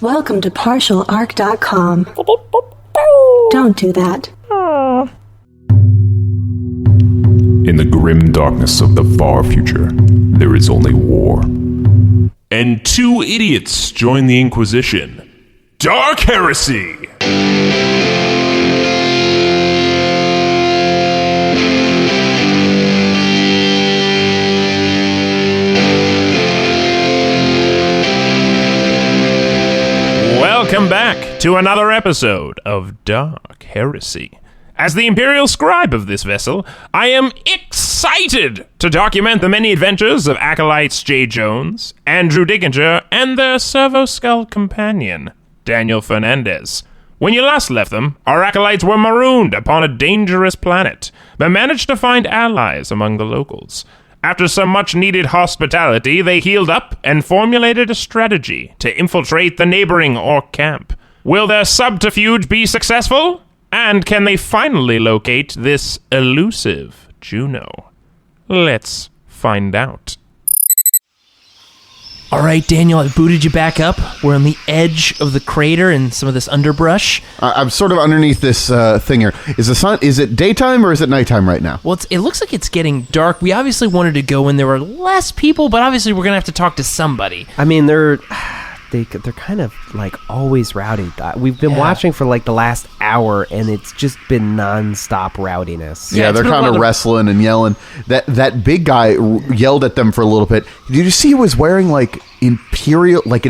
Welcome to partialarc.com. Don't do that. In the grim darkness of the far future, there is only war. And two idiots join the Inquisition. Dark Heresy! Welcome back to another episode of Dark Heresy. As the Imperial Scribe of this vessel, I am excited to document the many adventures of acolytes J. Jones, Andrew Dickinger, and their Servo-skull companion, Daniel Fernandez. When you last left them, our acolytes were marooned upon a dangerous planet, but managed to find allies among the locals. After some much-needed hospitality, they healed up and formulated a strategy to infiltrate the neighboring orc camp. Will their subterfuge be successful? And can they finally locate this elusive Juno? Let's find out. All right, Daniel, I booted you back up. We're on the edge of the crater and some of this underbrush. I'm sort of underneath this thing here. Is the sun? Is it daytime or is it nighttime right now? Well, it looks like it's getting dark. We obviously wanted to go when there were less people, but obviously we're going to have to talk to somebody. I mean, they're kind of like always rowdy. We've been watching for like the last hour, and it's just been nonstop rowdiness. Yeah, they're kind of wrestling and yelling. That big guy yelled at them for a little bit. Did you see he was wearing like an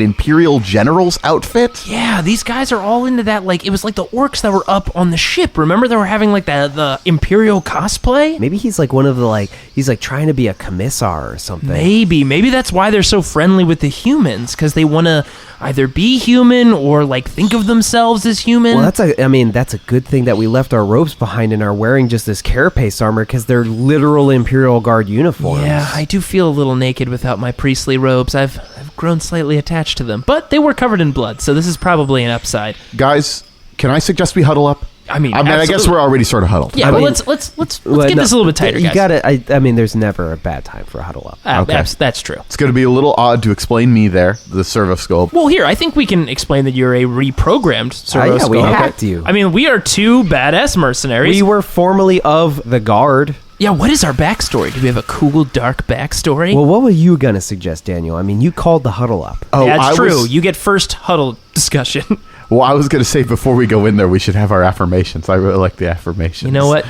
imperial general's outfit? Yeah, these guys are all into that. Like, it was like the orcs that were up on the ship. Remember, they were having like the imperial cosplay. Maybe he's like one of the he's like trying to be a commissar or something. Maybe that's why they're so friendly with the humans, because they want to either be human or like think of themselves as human. Well, that's a good thing that we left our robes behind and are wearing just this carapace armor, because they're literal Imperial Guard uniforms. Yeah, I do feel a little naked without my priestly robes. I've grown slightly attached to them, but they were covered in blood, so this is probably an upside. Guys, can I suggest we huddle up? I mean, I guess we're already sort of huddled. Yeah, but let's get this a little bit tighter, guys. You got it. I mean, there's never a bad time for a huddle up. Okay. That's true. It's going to be a little odd to explain me there, the Servo-skull. Well, here, I think we can explain that you're a reprogrammed Servo-skull. Yeah, we hacked you. I mean, we are two badass mercenaries. We were formerly of the Guard. Yeah, what is our backstory? Do we have a cool, dark backstory? Well, what were you going to suggest, Daniel? I mean, you called the huddle up. Oh, yeah, that's true. You get first huddle discussion. Well, I was going to say before we go in there, we should have our affirmations. I really like the affirmations. You know what?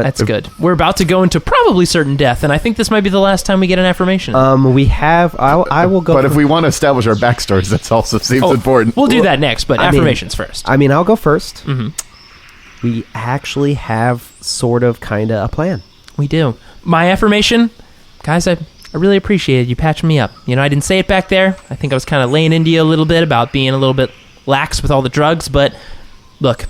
That's good. We're about to go into probably certain death, and I think this might be the last time we get an affirmation. We have... I will go... But if we want to establish our backstories, that also seems important. We'll do that next, but affirmations first. I mean, I'll go first. Mm-hmm. We actually have sort of kind of a plan. We do. My affirmation, guys, I really appreciated you patching me up. You know, I didn't say it back there. I think I was kind of laying into you a little bit about being a little bit lax with all the drugs, but look,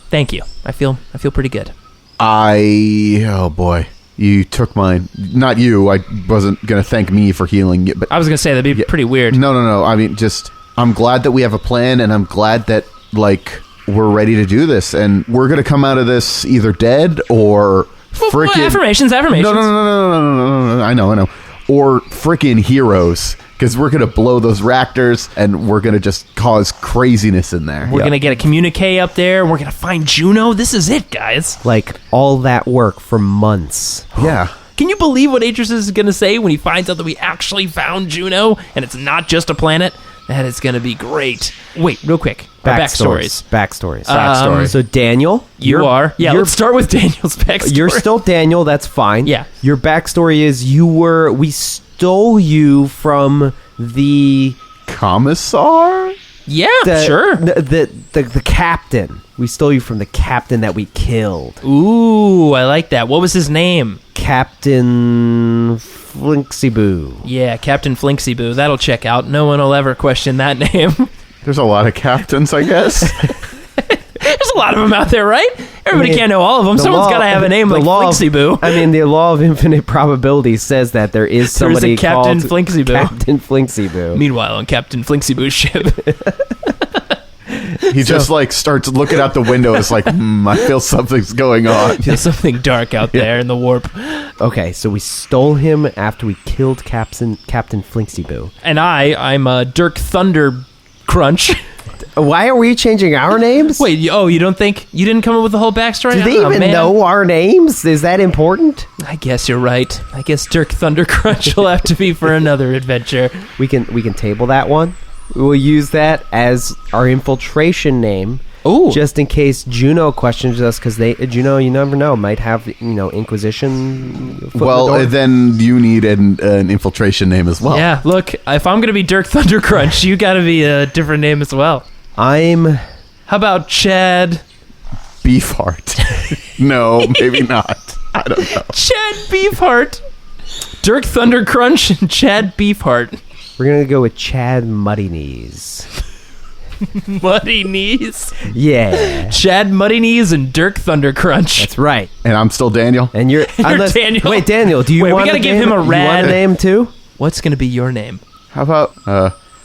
thank you. I feel pretty good. Oh boy, you took mine. Not you. I wasn't going to thank me for healing you, but I was going to say that'd be pretty weird. No. I mean, I'm glad that we have a plan, and I'm glad that we're ready to do this, and we're going to come out of this either dead or freaking affirmations. No. I know. Or freaking heroes, because we're gonna blow those reactors and we're gonna just cause craziness in there. We're gonna get a communique up there, and we're gonna find Juno. This is it, guys. Like all that work for months. Yeah. Can you believe what Atris is gonna say when he finds out that we actually found Juno and it's not just a planet? That is gonna be great. Wait, real quick. Backstories. So Daniel, let's start with Daniel's backstory. You're still Daniel, that's fine. Yeah. Your backstory is we stole you from the commissar? Yeah, sure. The captain. We stole you from the captain that we killed. Ooh, I like that. What was his name? Captain Flinksyboo. Yeah, Captain Flinksyboo. That'll check out. No one will ever question that name. There's a lot of captains, I guess. There's a lot of them out there, right? Everybody can't know all of them. Someone's got to have a name like Flinksyboo. I mean, the law of infinite probability says that there is somebody called Captain Flinksyboo. Captain Flinksyboo. Meanwhile, on Captain Flinksyboo's ship, he just starts looking out the window. It's like, I feel something's going on. There's something dark out there in the warp. Okay, so we stole him after we killed Captain Flinksyboo. And I'm Dirk Thundercrunch. Why are we changing our names? Wait, you don't think you didn't come up with the whole backstory? Do they even know our names? Is that important? I guess you're right. I guess Dirk Thundercrunch will have to be for another adventure. We can table that one. We'll use that as our infiltration name. Ooh. Just in case Juno questions us, because Juno, you never know, might have Inquisition. Well, then you need an infiltration name as well. Yeah, look, if I'm gonna be Dirk Thundercrunch, you gotta be a different name as well. How about Chad Beefheart? No, maybe not. I don't know. Chad Beefheart. Dirk Thundercrunch and Chad Beefheart. We're gonna go with Chad Muddy Knees. Muddy Knees. Yeah. Chad Muddy Knees and Dirk Thundercrunch. That's right. And I'm still Daniel. And you're Daniel. Wait, Daniel, do you Wait, we want gotta give him a you want rad a name too? What's gonna be your name? How about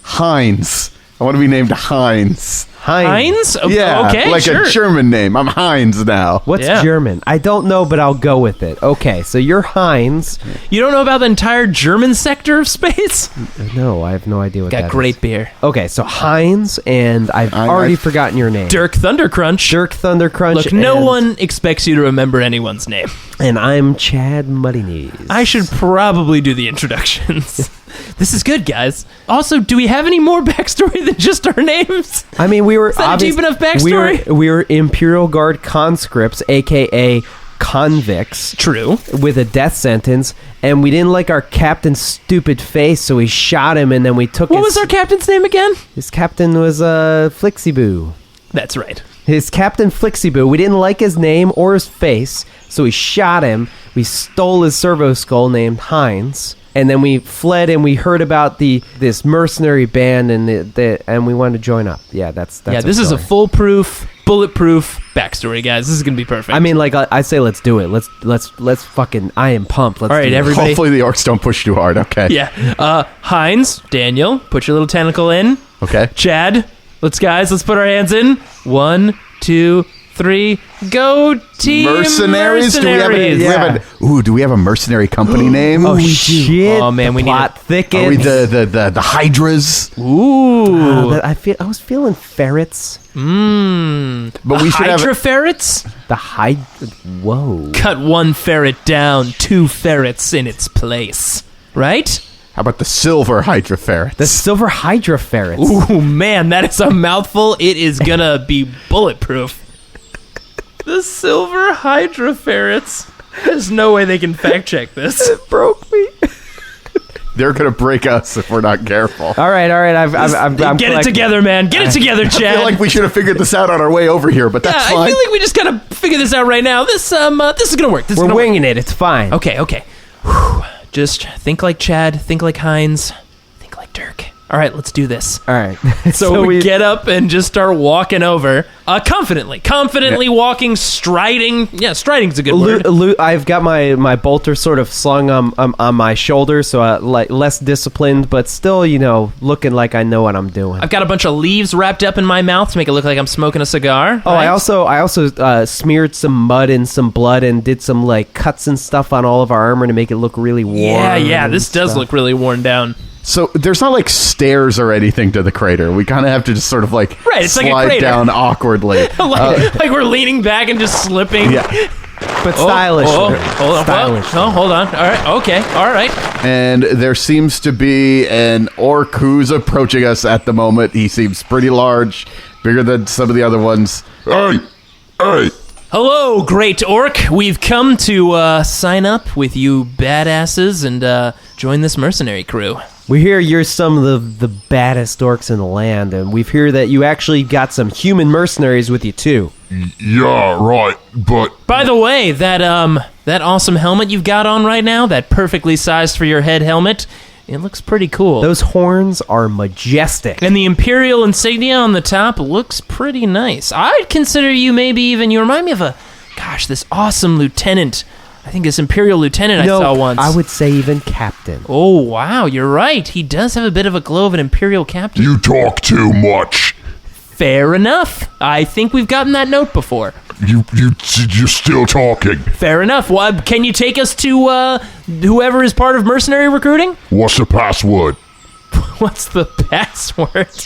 Heinz? I want to be named Heinz. Heinz? Yeah, okay, like sure. a German name. I'm Heinz now. What's Yeah. German? I don't know, but I'll go with it. Okay, so you're Heinz. You don't know about the entire German sector of space? No, I have no idea what that Got is. great beer. Okay, so Heinz, and I've already forgotten your name. Dirk Thundercrunch. Dirk Thundercrunch. Look, no one expects you to remember anyone's name. And I'm Chad Muddy Knees. I should probably do the introductions. This is good, guys. Also, do we have any more backstory than just our names? I mean, we were that a deep enough backstory? We were Imperial Guard conscripts, aka convicts. True. With a death sentence, and we didn't like our captain's stupid face, so we shot him, and then we took What was our captain's name again? His captain was Flixiboo. That's right. His Captain Flixiboo. We didn't like his name or his face, so we shot him. We stole his Servo-skull named Heinz. And then we fled, and we heard about this mercenary band, and we wanted to join up. Yeah, that's Yeah, this is a foolproof, bulletproof backstory, guys. This is gonna be perfect. I mean, like I say, let's do it. Let's fucking. I am pumped. Let's. All right, do it. everybody. Hopefully the orcs don't push too hard. Okay. Yeah. Heinz, Daniel, put your little tentacle in. Okay. Chad, let's put our hands in. 1, 2, 3, go team Mercenaries? Do we have a mercenary company name? Oh we do. shit! Oh, man, we need plot thickens. Are we the Hydras? Ooh. I was feeling ferrets. But we should have Hydra-Ferrets? Whoa. Cut one ferret down, 2 ferrets in its place. Right? How about the silver Hydra-Ferrets? The silver Hydra-Ferrets. Ooh, man, that is a mouthful. It is gonna be bulletproof. The silver Hydra-Ferrets. There's no way they can fact check this. It broke me. They're gonna break us if we're not careful. All right. I'm Get it together, man. Get it together, I Chad. feel like we should have figured this out on our way over here, but that's I fine. feel like we just gotta figure this out right now. This is gonna work. We're winging it. It's fine. Okay. Whew. Just think like Chad. Think like Heinz. Think like Dirk. All right, let's do this. All right. So we get up and just start walking over, confidently walking, striding. Yeah, striding's a good word. I've got my bolter sort of slung on my shoulder, so like less disciplined, but still, looking like I know what I'm doing. I've got a bunch of leaves wrapped up in my mouth to make it look like I'm smoking a cigar. Oh, right? I also smeared some mud and some blood and did some like cuts and stuff on all of our armor to make it look really warm. Yeah, this does look really worn down. So there's not like stairs or anything to the crater. We kind of have to just sort of like it's like a slide crater. down awkwardly. like we're leaning back and just slipping. Yeah. But stylish. Hold on. Stylish. Hold on. All right. Okay. All right. And there seems to be an orc who's approaching us at the moment. He seems pretty large, bigger than some of the other ones. Hey! Hello, great orc. We've come to sign up with you badasses and join this mercenary crew. We hear you're some of the baddest orcs in the land, and we've heard that you actually got some human mercenaries with you too. Yeah, right, but... By the way, that awesome helmet you've got on right now, that perfectly sized for your head helmet, it looks pretty cool. Those horns are majestic. And the Imperial insignia on the top looks pretty nice. I'd consider you you remind me of this awesome lieutenant. I think this Imperial lieutenant I saw once. I would say even captain. Oh, wow, you're right. He does have a bit of a glow of an Imperial captain. You talk too much. Fair enough. I think we've gotten that note before. You're still talking. Fair enough. Well, can you take us to whoever is part of mercenary recruiting? What's the password? What's the password?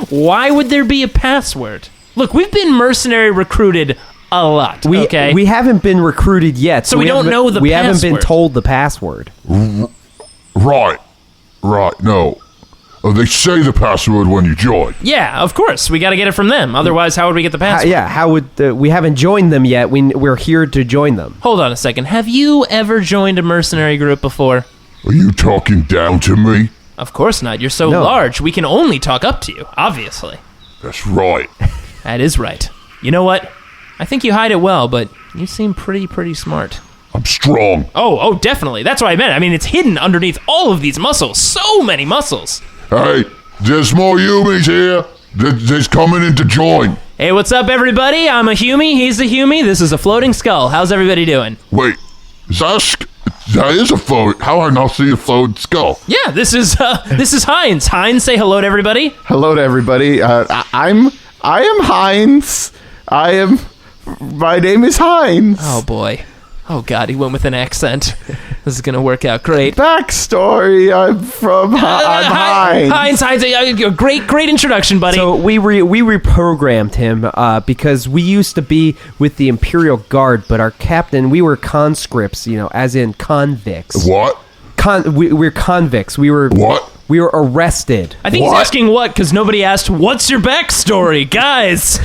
Why would there be a password? Look, we've been mercenary recruited a lot, okay? We haven't been recruited yet. So we don't know the We haven't password. been told the password. Right, no. They say the password when you join. Yeah, of course. We got to get it from them. Otherwise, how would we get the password? How would... we haven't joined them yet. We're here to join them. Hold on a second. Have you ever joined a mercenary group before? Are you talking down to me? Of course not. You're so No. large. We can only talk up to you, obviously. That's right. That is right. You know what? I think you hide it well, but you seem pretty smart. I'm strong. Oh, definitely. That's what I meant. I mean, it's hidden underneath all of these muscles. So many muscles. Hey, there's more humies here. There's coming in to join. Hey, what's up, everybody? I'm a Humie. He's a Humie. This is a floating skull. How's everybody doing? Wait, that is a float. How I not see a floating skull? Yeah, this is Heinz. Heinz, say hello to everybody. Hello to everybody. I am Heinz. My name is Heinz. Oh, boy. Oh, God, he went with an accent. This is going to work out great. Backstory. I'm Heinz. Heinz, great introduction, buddy. So we reprogrammed him because we used to be with the Imperial Guard, but our captain, we were conscripts, as in convicts. What? We're convicts. What? We were arrested. I think he's What? asking what, because nobody asked, what's your backstory, guys?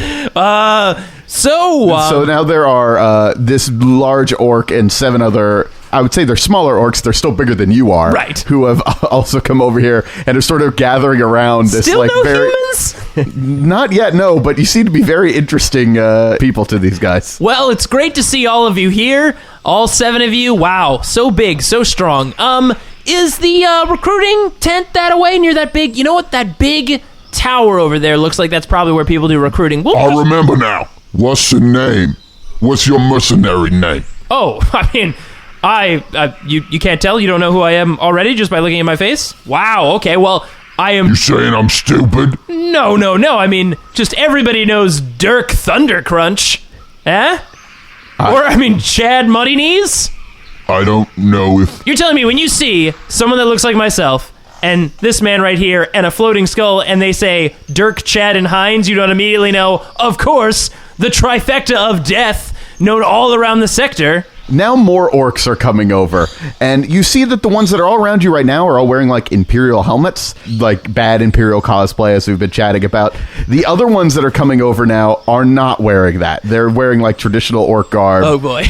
So now there are this large orc and 7 other, I would say they're smaller orcs, they're still bigger than you are. Right. Who have also come over here and are sort of gathering around this Still no very... humans? Not yet, no, but you seem to be very interesting people to these guys. Well, it's great to see all of you here. All 7 of you. Wow, so big, so strong. Is the recruiting tent that away near that big... You know what? That big tower over there looks like that's probably where people do recruiting. I remember now. What's your name? What's your mercenary name? Oh, I mean... you can't tell? You don't know who I am already just by looking at my face? Wow, okay, well, I am... You saying I'm stupid? No, I mean, just everybody knows Dirk Thundercrunch. Eh? Chad Muddy Knees? I don't know if... You're telling me when you see someone that looks like myself, and this man right here, and a floating skull, and they say Dirk, Chad, and Heinz, you don't immediately know, of course, the trifecta of death known all around the sector... Now more orcs are coming over, and you see that the ones that are all around you right now are all wearing like Imperial helmets, like bad Imperial cosplay as we've been chatting about. The other ones that are coming over now are not wearing that. They're wearing like traditional orc garb. Oh boy.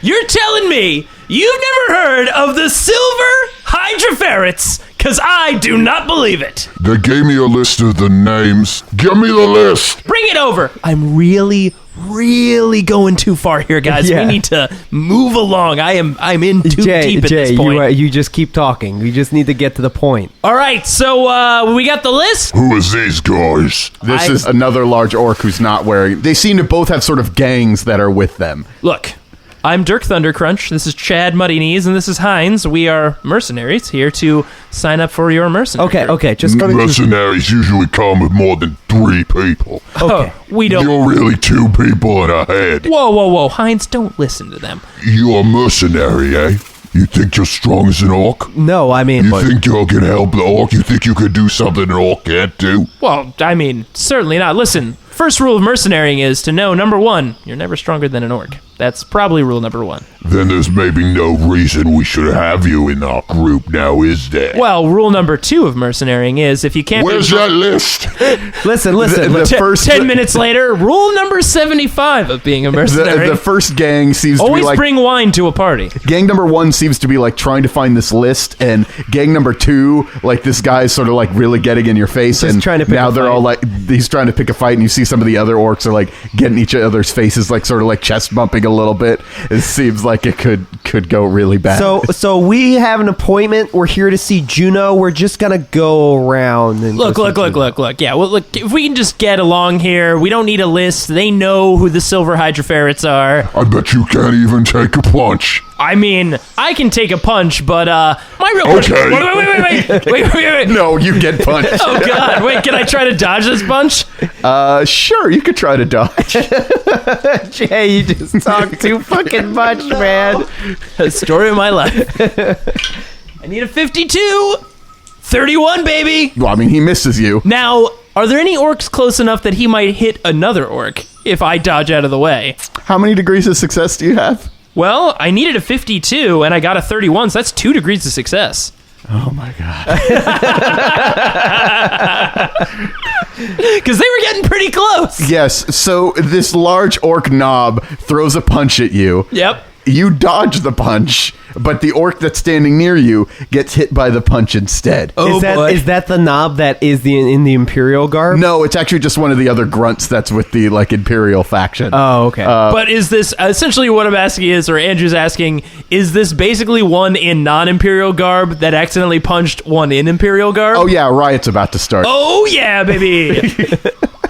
You're telling me you've never heard of the silver Hydra-Ferrets? Because I do not believe it. They gave me a list of the names. Give me the list. Bring it over. I'm really going too far here, guys. Yeah. We need to move along. I'm in too deep at this point. You just keep talking. We just need to get to the point. All right, so we got the list. Who is these guys? This is another large orc who's not wearing... They seem to both have sort of gangs that are with them. Look, I'm Dirk Thundercrunch. This is Chad Muddy Knees, and this is Heinz. We are mercenaries here to sign up for your mercenary. Okay. Just Mercenaries usually come with more than 3 people. Okay. We don't... You're really 2 people and a head. Whoa. Heinz, don't listen to them. You're a mercenary, eh? You think you're strong as an orc? No, I mean... You think you can help the orc? You think you could do something an orc can't do? Well, I mean, certainly not. Listen, first rule of mercenarying is to know, number 1, you're never stronger than an orc. That's probably rule number 1. Then there's maybe no reason we should have you in our group now, is there? Well, rule number 2 of mercenarying is if you can't... Where's that list? Listen. The first 10 minutes later, rule number 75 of being a mercenary. The first gang seems to always be like... bring wine to a party. Gang number 1 seems to be like trying to find this list, and gang number 2, like this guy's sort of like really getting in your face, Just and trying to pick now a they're fight. all like, he's trying to pick a fight, and you see some of the other orcs are like getting each other's faces, like sort of like chest bumping a little bit. It seems like it could go really bad. So we have an appointment. We're here to see Juno. We're just gonna go around and Look. Yeah, well, look, if we can just get along here, we don't need a list. They know who the silver Hydra-Ferrets are. I bet you can't even take a punch. I mean, I can take a punch, but my real question... Okay. Wait. no, you get punched. Oh, God. Wait, can I try to dodge this punch? Sure, you could try to dodge. Jay, you just talk too fucking much, man. Story of my life. I need a 52. 31, baby. Well, I mean, he misses you. Now, Are there any orcs close enough that he might hit another orc if I dodge out of the way? How many degrees of success do you have? Well, I needed a 52 and I got a 31, so that's 2 degrees of success. Oh my god. Because they were getting pretty close. Yes, so this large orc knob throws a punch at you. Yep. You dodge the punch, but the orc that's standing near you gets hit by the punch instead. Oh, boy. Is that the knob that is in the Imperial garb? No, it's actually just one of the other grunts that's with the Imperial faction. Oh, okay. But is this essentially what I'm asking is, or Andrew's asking, is this basically one in non-Imperial garb that accidentally punched one in Imperial garb? Oh yeah, riot's about to start. Oh, yeah, baby.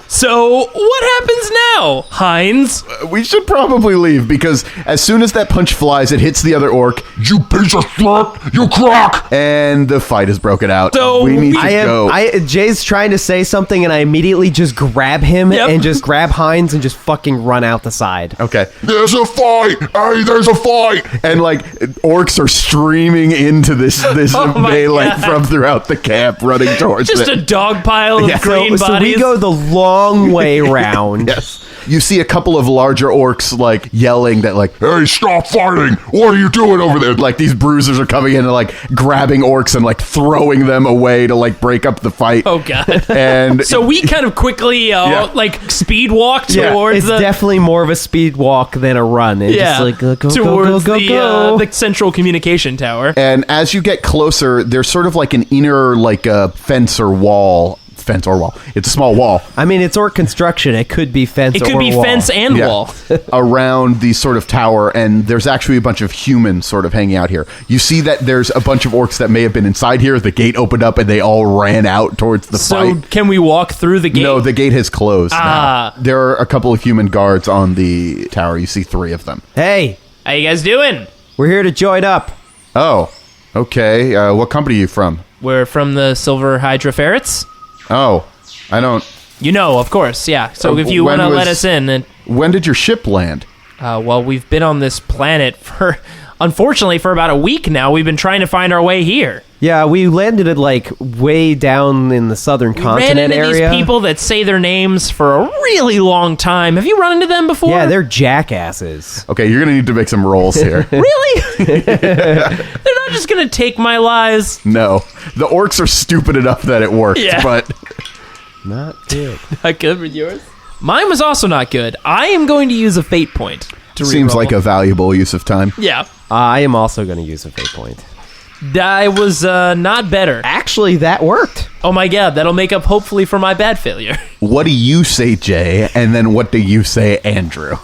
So, what happens now, Heinz? We should probably leave because as soon as that punch flies, it hits the other orc, You piece of slurp! You crock! and the fight is broken out. So we need to go. Jay's trying to say something, and I immediately just grab him Yep. and just grab Heinz and just fucking run out the side. Okay. There's a fight! Hey, there's a fight! And orcs are streaming into this Oh my melee God. from throughout the camp, running towards Just it. a dog pile of Yeah. green So bodies. we go the long way round. Yes. You see a couple of larger orcs yelling that Hey, stop fighting! What are you doing over there? these bruisers are coming in and grabbing orcs and throwing them away to break up the fight. Oh, God. And So we kind of quickly, speed walk towards It's the... definitely more of a speed walk than a run. It's just go, towards go, go, go. the central communication tower. and as you get closer, there's sort of an inner fence or wall. Fence or wall. It's a small wall I mean, it's orc construction. It could be fence It or could be wall. fence and Yeah. wall. around the sort of tower, and there's actually a bunch of humans sort of hanging out here. You see that there's a bunch of orcs that may have been inside here. The gate opened up and they all ran out towards the So fight. can we walk through the gate? No, the gate has closed Ah. now. There are a couple of human guards on the tower. You see 3 of them. Hey, How you guys doing? we're here to join up. Oh, okay. What company are you from? We're from the Silver Hydra-Ferrets. Oh, I don't... You know, of course, yeah. So if you when want to was- let us in, and, When did your ship land? well, we've been on this planet for, unfortunately, for about a week now. We've been trying to find our way here. Yeah, we landed at way down in the southern Ran continent into area. these people that say their names for a really long time. Have you run into them before? Yeah, they're jackasses. Okay, you're going to need to make some rolls here. Really? They're not just going to take my lives. No. The orcs are stupid enough that it worked, Yeah. but... Not good. Not good with yours? Mine was also not good. I am going to use a fate point to Seems reroll. like a valuable use of time. Yeah. I am also going to use a fate point. I was not better. Actually, that worked. Oh my god, that'll make up hopefully for my bad failure. What do you say, Jay? And then what do you say, Andrew?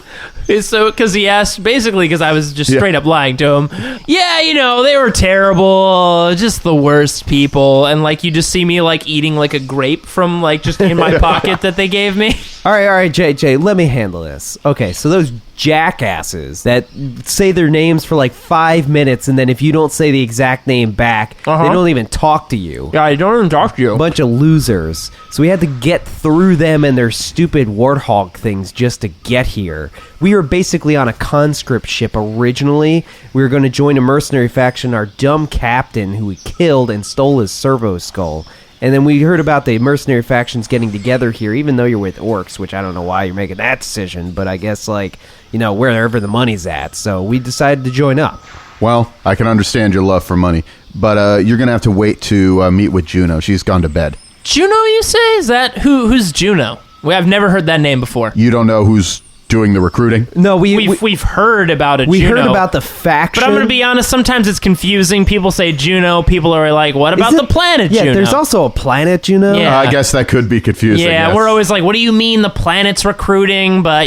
So, because he asked, basically, because I was just Yeah. straight up lying to him. Yeah, they were terrible, just the worst people. And you just see me eating a grape from just in my pocket that they gave me. All right, Jay, let me handle this. Okay, so those jackasses that say their names for 5 minutes, and then if you don't say the exact name back, Uh-huh. they don't even talk to you. Yeah, I don't even talk to you. A bunch of losers. So we had to get through them and their stupid warthog things just to get here. We were basically on a conscript ship originally. We were going to join a mercenary faction, our dumb captain who we killed and stole his Servo-skull. And then we heard about the mercenary factions getting together here, even though you're with orcs, which I don't know why you're making that decision, but I guess, wherever the money's at. So we decided to join up. Well, I can understand your love for money, but you're going to have to wait to meet with Juno. She's gone to bed. Juno, you say? Is that who's Juno? I've never heard that name before. You don't know who's doing the recruiting? No, We've heard about it. we Juno. heard about the faction. But I'm going to be honest, sometimes it's confusing. People say Juno, people are like, what about the planet Yeah, Juno? there's also a planet Juno. Yeah. I guess that could be confusing. Yeah, yes. we're always like, what do you mean the planet's recruiting? But,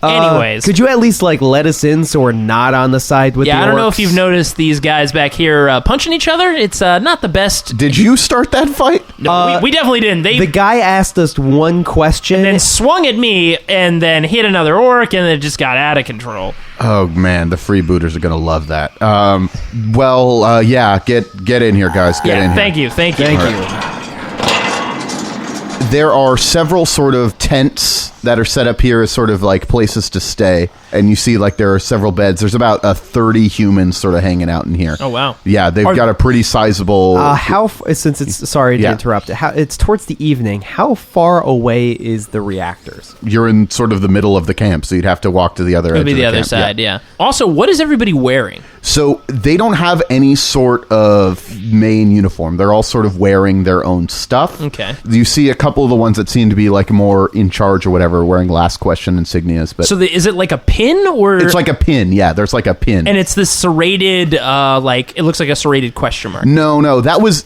anyways. Could you at least let us in so we're not on the side with the orcs? I don't know if you've noticed these guys back here punching each other. It's not the best. Did you start that fight? No, we definitely didn't. They The guy asked us one question. then swung at me and then hit another orc and it just got out of control. Oh man, the freebooters are going to love that. Get in here, guys. Get in here. Thank you. Thank you. There are several sort of tents that are set up here as sort of like places to stay. And you see like there are several beds. There's about 30 humans sort of hanging out in here. Oh, wow. Yeah, they've got a pretty sizable... since it's... Sorry to interrupt. It's towards the evening. How far away is the reactors? You're in sort of the middle of the camp, so you'd have to walk to the other edge of the camp. It'll be the other side, yeah. Also, what is everybody wearing? So they don't have any sort of main uniform. They're all sort of wearing their own stuff. Okay. You see a couple of the ones that seem to be like more in charge or whatever wearing last question insignias. But so is it like a pin or? It's like a pin. Yeah, there's like a pin. And it's this serrated, it looks like a serrated question mark. No,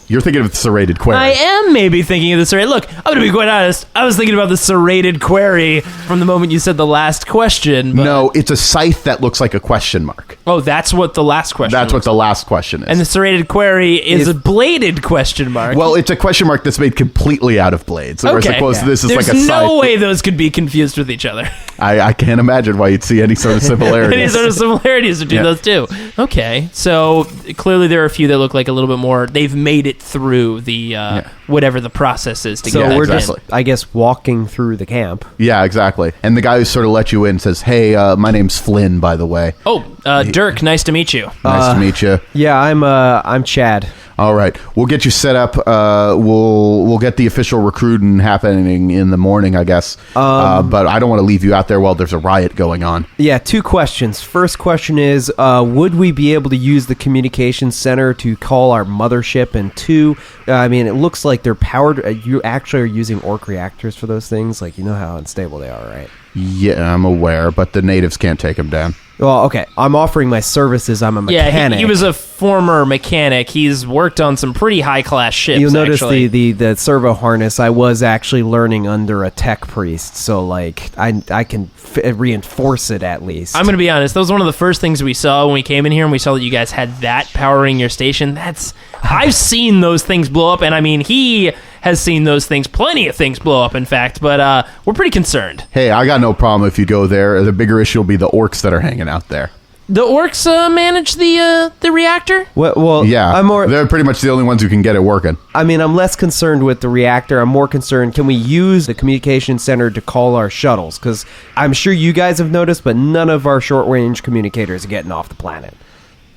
you're thinking of the serrated query. I am maybe thinking of the serrated. Look, I'm going to be quite honest. I was thinking about the serrated query from the moment you said the last question. But... No, it's a scythe that looks like a question mark. Oh, that's what the last question That's what the last question is. And the serrated query is a bladed question mark. Well, it's a question mark that's made completely out of blades. Whereas opposed to this is There's like a scythe. no way those could be confused with each other. I can't imagine why you'd see any sort of similarities. Any sort of similarities between those two. Okay, so clearly there are a few that look like a little bit more. They've made it through the whatever the process is to get. So we're just, I guess, walking through the camp. Yeah, exactly. And the guy who sort of let you in says, "Hey, my name's Flynn, by the way." Oh, Dirk, nice to meet you. Nice to meet you. Yeah, I'm Chad. All right, we'll get you set up. We'll get the official recruiting happening in the morning, I guess. But I don't want to leave you out there while there's a riot going on. Yeah, 2 questions. First question is, would we be able to use the communications center to call our mothership? And 2, it looks like they're powered. You actually are using orc reactors for those things. Like, you know how unstable they are, right? Yeah, I'm aware, but the natives can't take them down. Well, okay. I'm offering my services. I'm a mechanic. Yeah, he was a former mechanic. He's worked on some pretty high-class ships, You'll notice actually. the servo harness, I was actually learning under a tech priest, so, like, I can reinforce it at least. I'm going to be honest. That was one of the first things we saw when we came in here, and we saw that you guys had that powering your station. I've seen those things blow up, and, I mean, he has seen those things, plenty of things blow up, in fact, but we're pretty concerned. Hey, I got no problem if you go there. The bigger issue will be the orcs that are hanging out there. The orcs manage the reactor? Well, yeah, they're pretty much the only ones who can get it working. I mean, I'm less concerned with the reactor. I'm more concerned, can we use the communication center to call our shuttles? Because I'm sure you guys have noticed, but none of our short-range communicators are getting off the planet.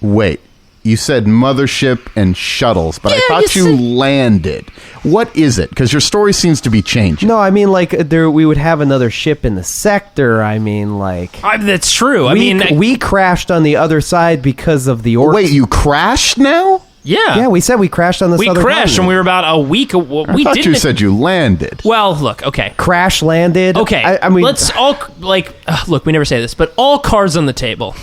Wait. You said mothership and shuttles, but I thought you landed. What is it? Because your story seems to be changing. No, I mean, like, we would have another ship in the sector. I mean, like... that's true. We crashed on the other side because of the orcs. Wait, you crashed now? Yeah. Yeah, we said we crashed on the southern We crashed, continent. and we were about a week... I thought you said you landed. Well, look, okay. Crash landed. Okay, I mean... let's all, look, we never say this, but all cards on the table.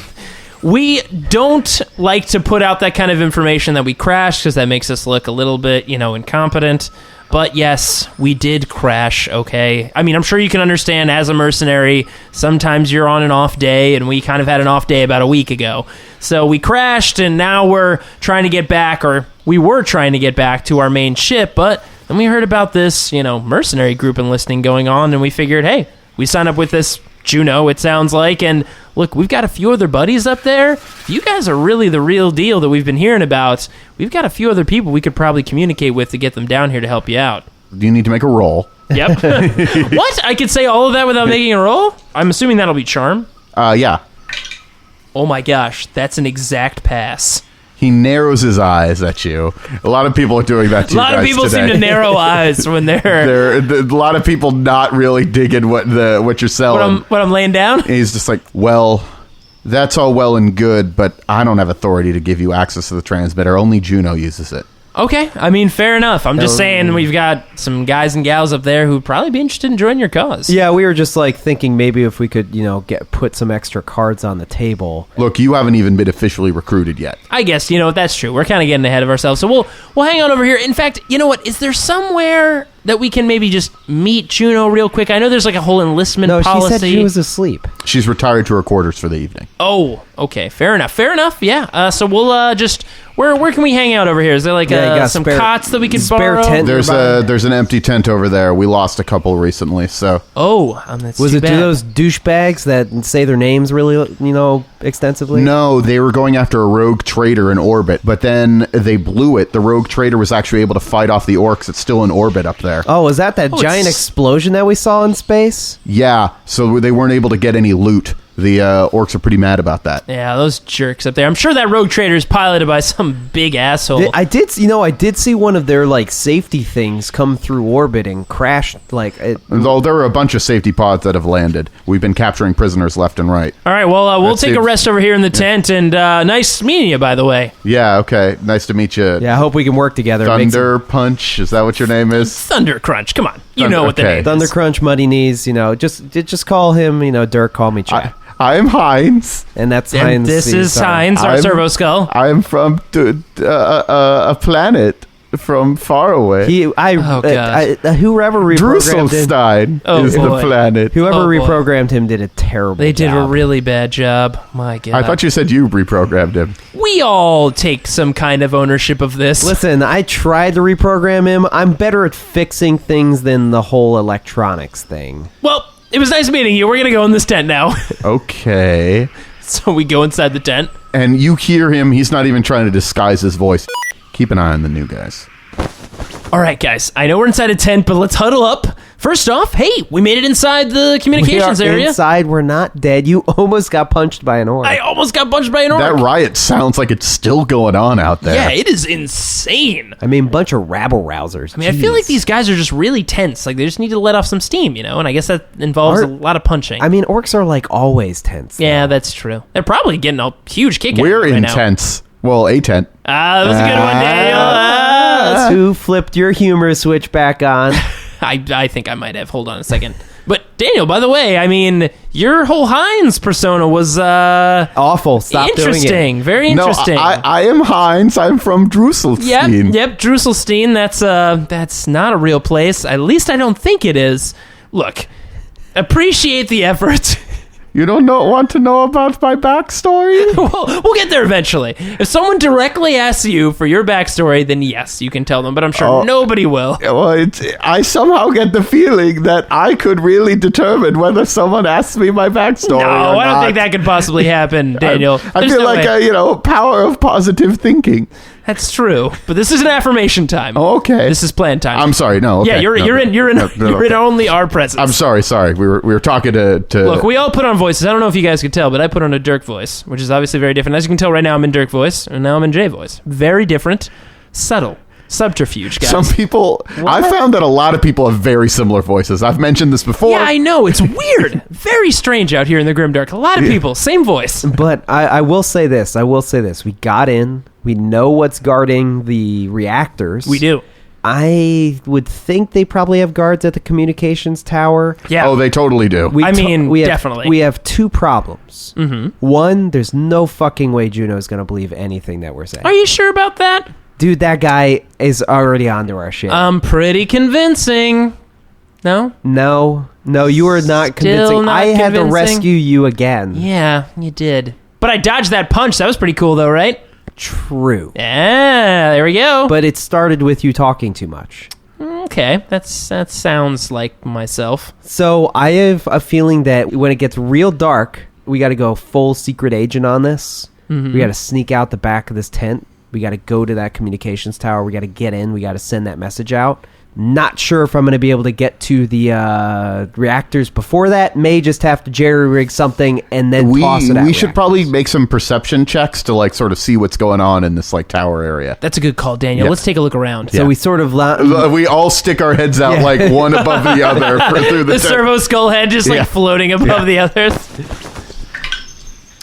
We don't like to put out that kind of information that we crashed because that makes us look a little bit, incompetent. But yes, we did crash, okay? I mean, I'm sure you can understand as a mercenary, sometimes you're on an off day, and we kind of had an off day about a week ago. So we crashed, and now we're trying to get back, or we were trying to get back to our main ship, but then we heard about this, mercenary group enlisting going on, and we figured, hey, we signed up with this Juno, it sounds like, and look, we've got a few other buddies up there. You guys are really the real deal that we've been hearing about. We've got a few other people we could probably communicate with to get them down here to help you out. Do you need to make a roll? Yep. What? I could say all of that without making a roll? I'm assuming that'll be charm. Yeah. Oh my gosh, that's an exact pass. He narrows his eyes at you. A lot of people are doing that to you guys today. A lot of people seem to narrow eyes when they're... A lot of people not really digging what you're selling. What I'm laying down? And he's just like, well, that's all well and good, but I don't have authority to give you access to the transmitter. Only Juno uses it. Okay, I mean, fair enough. I'm just saying we've got some guys and gals up there who'd probably be interested in joining your cause. Yeah, we were just thinking maybe if we could, put some extra cards on the table. Look, you haven't even been officially recruited yet. I guess, that's true. We're kind of getting ahead of ourselves. So we'll hang on over here. In fact, you know what? Is there somewhere that we can maybe just meet Juno real quick? I know there's a whole enlistment policy. No, she said she was asleep. She's retired to her quarters for the evening. Oh, okay. Fair enough. Yeah. So we'll Where can we hang out over here? Is there like Yeah, you got some spare- cots that we can spare borrow? tent. There's an empty tent over there. We lost a couple recently, so Oh, that's Was too it bad. to those douchebags that say their names really, extensively? no, they were going after a rogue trader in orbit, but then they blew it. The rogue trader was actually able to fight off the orcs. It's still in orbit up there. Oh, was that giant it's- explosion that we saw in space? Yeah, so they weren't able to get any loot. The orcs are pretty mad about that. Yeah, those jerks up there. I'm sure that rogue trader is piloted by some big asshole. I did see one of their safety things come through orbit and crash. Though there were a bunch of safety pods that have landed. We've been capturing prisoners left and right. All right, well, we'll That's take it. a rest over here in the tent, and nice meeting you, by the way. Yeah, okay. Nice to meet you. Yeah, I hope we can work together. Make some- Thunderpunch, is that what your name is? Thundercrunch, come on. You know what the okay. name is. Thundercrunch, Muddy Knees. Just call him. Dirk. Call me Chad. I'm Heinz. And that's And Heinz. this is sorry. Heinz, our Servo-skull. I'm from a planet from far away. Whoever reprogrammed him, Druselstein Oh, is boy. the planet. whoever Oh, boy. reprogrammed him did a terrible They did a job. really bad job. My God. I thought you said you reprogrammed him. We all take some kind of ownership of this. Listen, I tried to reprogram him. I'm better at fixing things than the whole electronics thing. Well, it was nice meeting you. We're going to go in this tent now. Okay. So we go inside the tent. And you hear him. He's not even trying to disguise his voice. Keep an eye on the new guys. All right, guys. I know we're inside a tent, but let's huddle up. First off, hey, we made it inside the communications We are area. inside. We're not dead. You almost got punched by an orc. I almost got punched by an orc. That riot sounds like it's still going on out there. Yeah, it is insane. I mean, bunch of rabble-rousers. I mean, I feel like these guys are just really tense. Like, they just need to let off some steam, And I guess that involves a lot of punching. I mean, orcs are always tense. yeah, that's true. They're probably getting a huge kick out of We're it right now. intense. Well, a tent. That was a good one, Daniel. Ah. Who flipped your humor switch back on? I think I might have. Hold on a second. But Daniel, by the way, I mean, your whole Heinz persona was Awful. Stop doing interesting. Very interesting. No, I am Heinz. I'm from Druselstein. Yep, Druselstein. That's not a real place. At least I don't think it is. Look, appreciate the effort. You don't want to know about my backstory? We'll get there eventually. If someone directly asks you for your backstory, then yes, you can tell them. But I'm sure nobody will. Well, I somehow get the feeling that I could really determine whether someone asks me my backstory No, or I don't not. think that could possibly happen, Daniel. I There's feel no like way. power of positive thinking. That's true. But this is an affirmation time. Oh, okay. This is plan time. I'm sorry. No. Okay. Yeah, you're in okay. only our presence. I'm sorry. We were talking to. Look, we all put on voices. I don't know if you guys could tell, but I put on a Dirk voice, which is obviously very different. As you can tell right now, I'm in Dirk voice, and now I'm in Jay voice. Very different. Subtle. Subterfuge, guys. Some people. I found that a lot of people have very similar voices. I've mentioned this before. Yeah, I know. It's weird. Very strange out here in the Grimdark. A lot of people, same voice. But I will say this. We got in. We know what's guarding the reactors. We do. I would think they probably have guards at the communications tower. Yeah. Oh, they totally do. Definitely. We have two problems. Mm-hmm. One, there's no fucking way Juno's going to believe anything that we're saying. Are you sure about that? Dude, that guy is already onto our shit. Pretty convincing. No? No, you are not Still convincing. not I had to convincing? rescue you again. Yeah, you did. But I dodged that punch. That was pretty cool, though, right? True. Yeah, there we go. But it started with you talking too much. Okay, that sounds like myself. So I have a feeling that when it gets real dark, we got to go full secret agent on this. Mm-hmm. We got to sneak out the back of this tent. We got to go to that communications tower. We got to get in. We got to send that message out. Not sure if I'm going to be able to get to the reactors before that. May just have to jerry-rig something and then toss it out. We should probably make some perception checks to sort of see what's going on in this tower area. That's a good call, Daniel. Yeah. Let's take a look around. So we sort of... We all stick our heads out one above the other through the The Servo-skull head just floating above the others.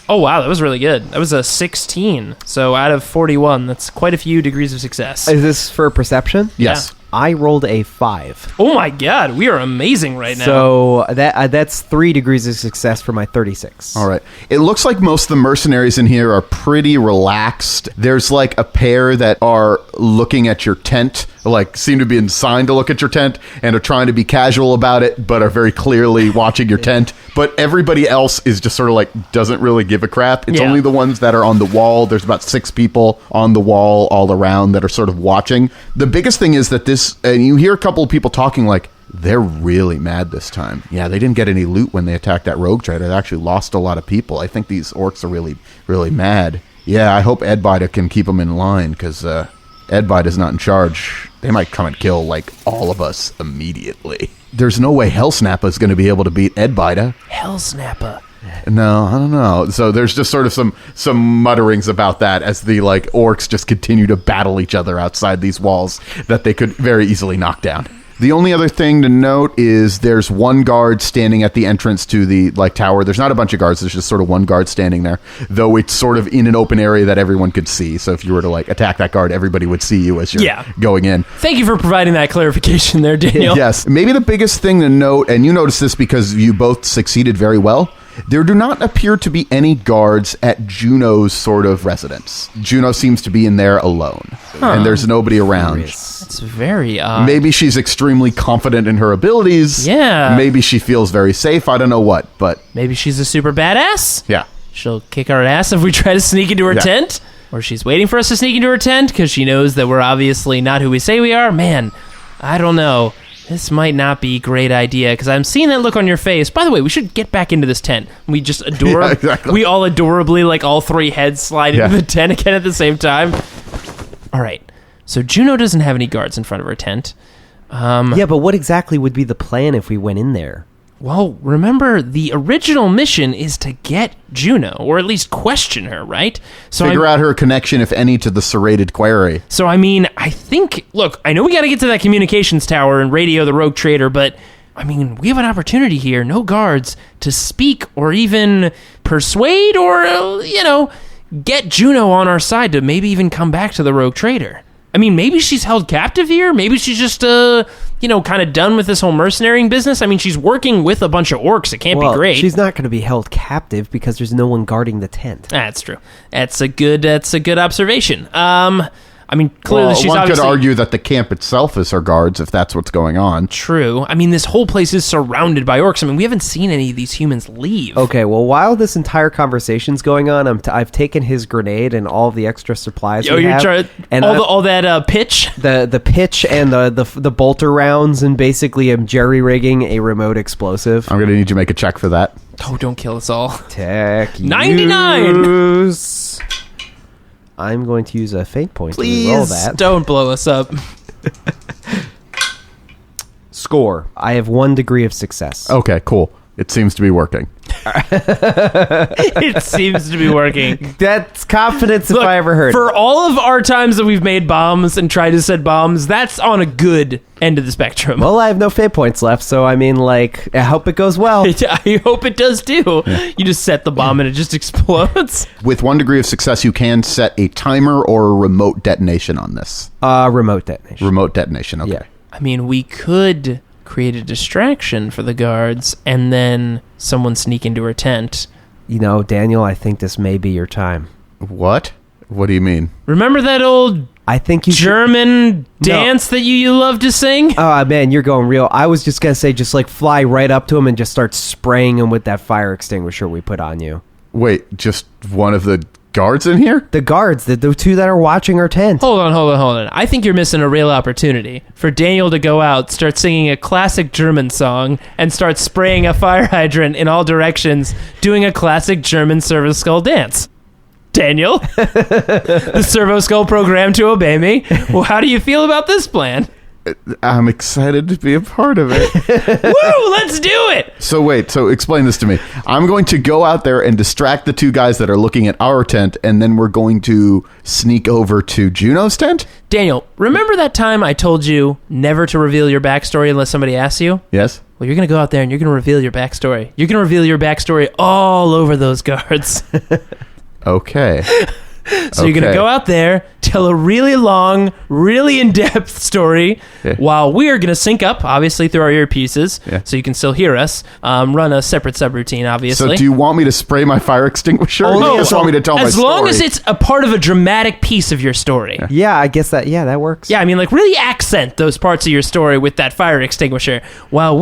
Oh, wow, that was really good. That was a 16. So out of 41, that's quite a few degrees of success. Is this for perception? Yes. Yeah. I rolled a 5. Oh my god, we are amazing right now. So that's 3 degrees of success for my 36. All right. It looks like most of the mercenaries in here are pretty relaxed. There's a pair that are looking at your tent like seem to be inclined to look at your tent and are trying to be casual about it, but are very clearly watching your tent. But everybody else is just sort of like doesn't really give a crap. It's only the ones that are on the wall. There's about 6 people on the wall all around that are sort of watching. The biggest thing is that this, and you hear a couple of people talking like, they're really mad this time. Yeah, they didn't get any loot when they attacked that rogue trader. They actually lost a lot of people. I think these orcs are really, really mad. Yeah, I hope Edbida can keep them in line, because Edbida is not in charge. They might come and kill, like, all of us immediately. There's no way Hellsnappa is going to be able to beat Edbida. Hellsnappa. No, I don't know. So there's just sort of some mutterings about that as the, like, orcs just continue to battle each other outside these walls that they could very easily knock down. The only other thing to note is there's one guard standing at the entrance to the tower. There's not a bunch of guards. There's just sort of one guard standing there, though it's sort of in an open area that everyone could see. So if you were to attack that guard, everybody would see you as you're going in. Thank you for providing that clarification there, Daniel. Yes. Maybe the biggest thing to note, and you noticed this because you both succeeded very well, there do not appear to be any guards at Juno's sort of residence. Juno seems to be in there alone, and there's nobody around. It's very odd. Maybe she's extremely confident in her abilities. Yeah. Maybe she feels very safe. I don't know what, but... Maybe she's a super badass? Yeah. She'll kick our ass if we try to sneak into her tent? Or she's waiting for us to sneak into her tent because she knows that we're obviously not who we say we are? Man, I don't know. This might not be a great idea, because I'm seeing that look on your face. By the way, we should get back into this tent. We just adore... Yeah, exactly. We all adorably, all 3 heads slide into the tent again at the same time. All right. So Juno doesn't have any guards in front of her tent. Yeah, but what exactly would be the plan if we went in there? Well, remember, the original mission is to get Juno, or at least question her, right? So Figure out her connection, if any, to the serrated quarry. So, I mean, I think... Look, I know we got to get to that communications tower and radio the rogue trader, but, I mean, we have an opportunity here, no guards, to speak or even persuade or, get Juno on our side to maybe even come back to the rogue trader. I mean, maybe she's held captive here. Maybe she's just, kind of done with this whole mercenarying business. I mean, she's working with a bunch of orcs. It can't be great. She's not going to be held captive because there's no one guarding the tent. That's true. That's a good observation. I mean, clearly she's one obviously... could argue that the camp itself is her guards, if that's what's going on. True. I mean, this whole place is surrounded by orcs. I mean, we haven't seen any of these humans leave. Okay, well, while this entire conversation's going on, I've taken his grenade and all the extra supplies we have. And all that pitch? The pitch and the bolter rounds, and basically I'm jerry-rigging a remote explosive. I'm going to need you to make a check for that. Oh, don't kill us all. Tech 99! Use. I'm going to use a fate point to roll that. Don't blow us up. Score. I have 1 degree of success. Okay, cool. It seems to be working. It seems to be working. That's confidence Look, if I ever heard. For all of our times that we've made bombs and tried to set bombs, that's on a good end of the spectrum. Well, I have no fate points left, so I mean, I hope it goes well. I hope it does too. Yeah. You just set the bomb and it just explodes. With 1 degree of success, you can set a timer or a remote detonation on this. Remote detonation. Remote detonation, okay. Yeah. I mean, we could create a distraction for the guards and then someone sneak into her tent. Daniel, I think this may be your time. What? What do you mean? Remember that old I think you German dance that you love to sing? Oh, man, you're going real. I was just going to say, just fly right up to him and just start spraying him with that fire extinguisher we put on you. Wait, just one of the guards in here? The guards, the 2 that are watching our tent. Hold on. I think you're missing a real opportunity for Daniel to go out, start singing a classic German song, and start spraying a fire hydrant in all directions, doing a classic German Servo-skull dance. Daniel, the Servo-skull programmed to obey me. Well, how do you feel about this plan? I'm excited to be a part of it. Woo, let's do it! So explain this to me. I'm going to go out there and distract the 2 guys that are looking at our tent, and then we're going to sneak over to Juno's tent? Daniel, remember that time I told you never to reveal your backstory unless somebody asks you? Yes. Well, you're going to go out there and you're going to reveal your backstory. You're going to reveal your backstory all over those guards. Okay. So you're going to go out there, tell a really long, really in-depth story, while we're going to sync up, obviously, through our earpieces, so you can still hear us. Run a separate subroutine, obviously. So do you want me to spray my fire extinguisher? Or do you just want me to tell my story? As long as it's a part of a dramatic piece of your story. Yeah, I guess that works. Yeah, I mean, like, really accent those parts of your story with that fire extinguisher, while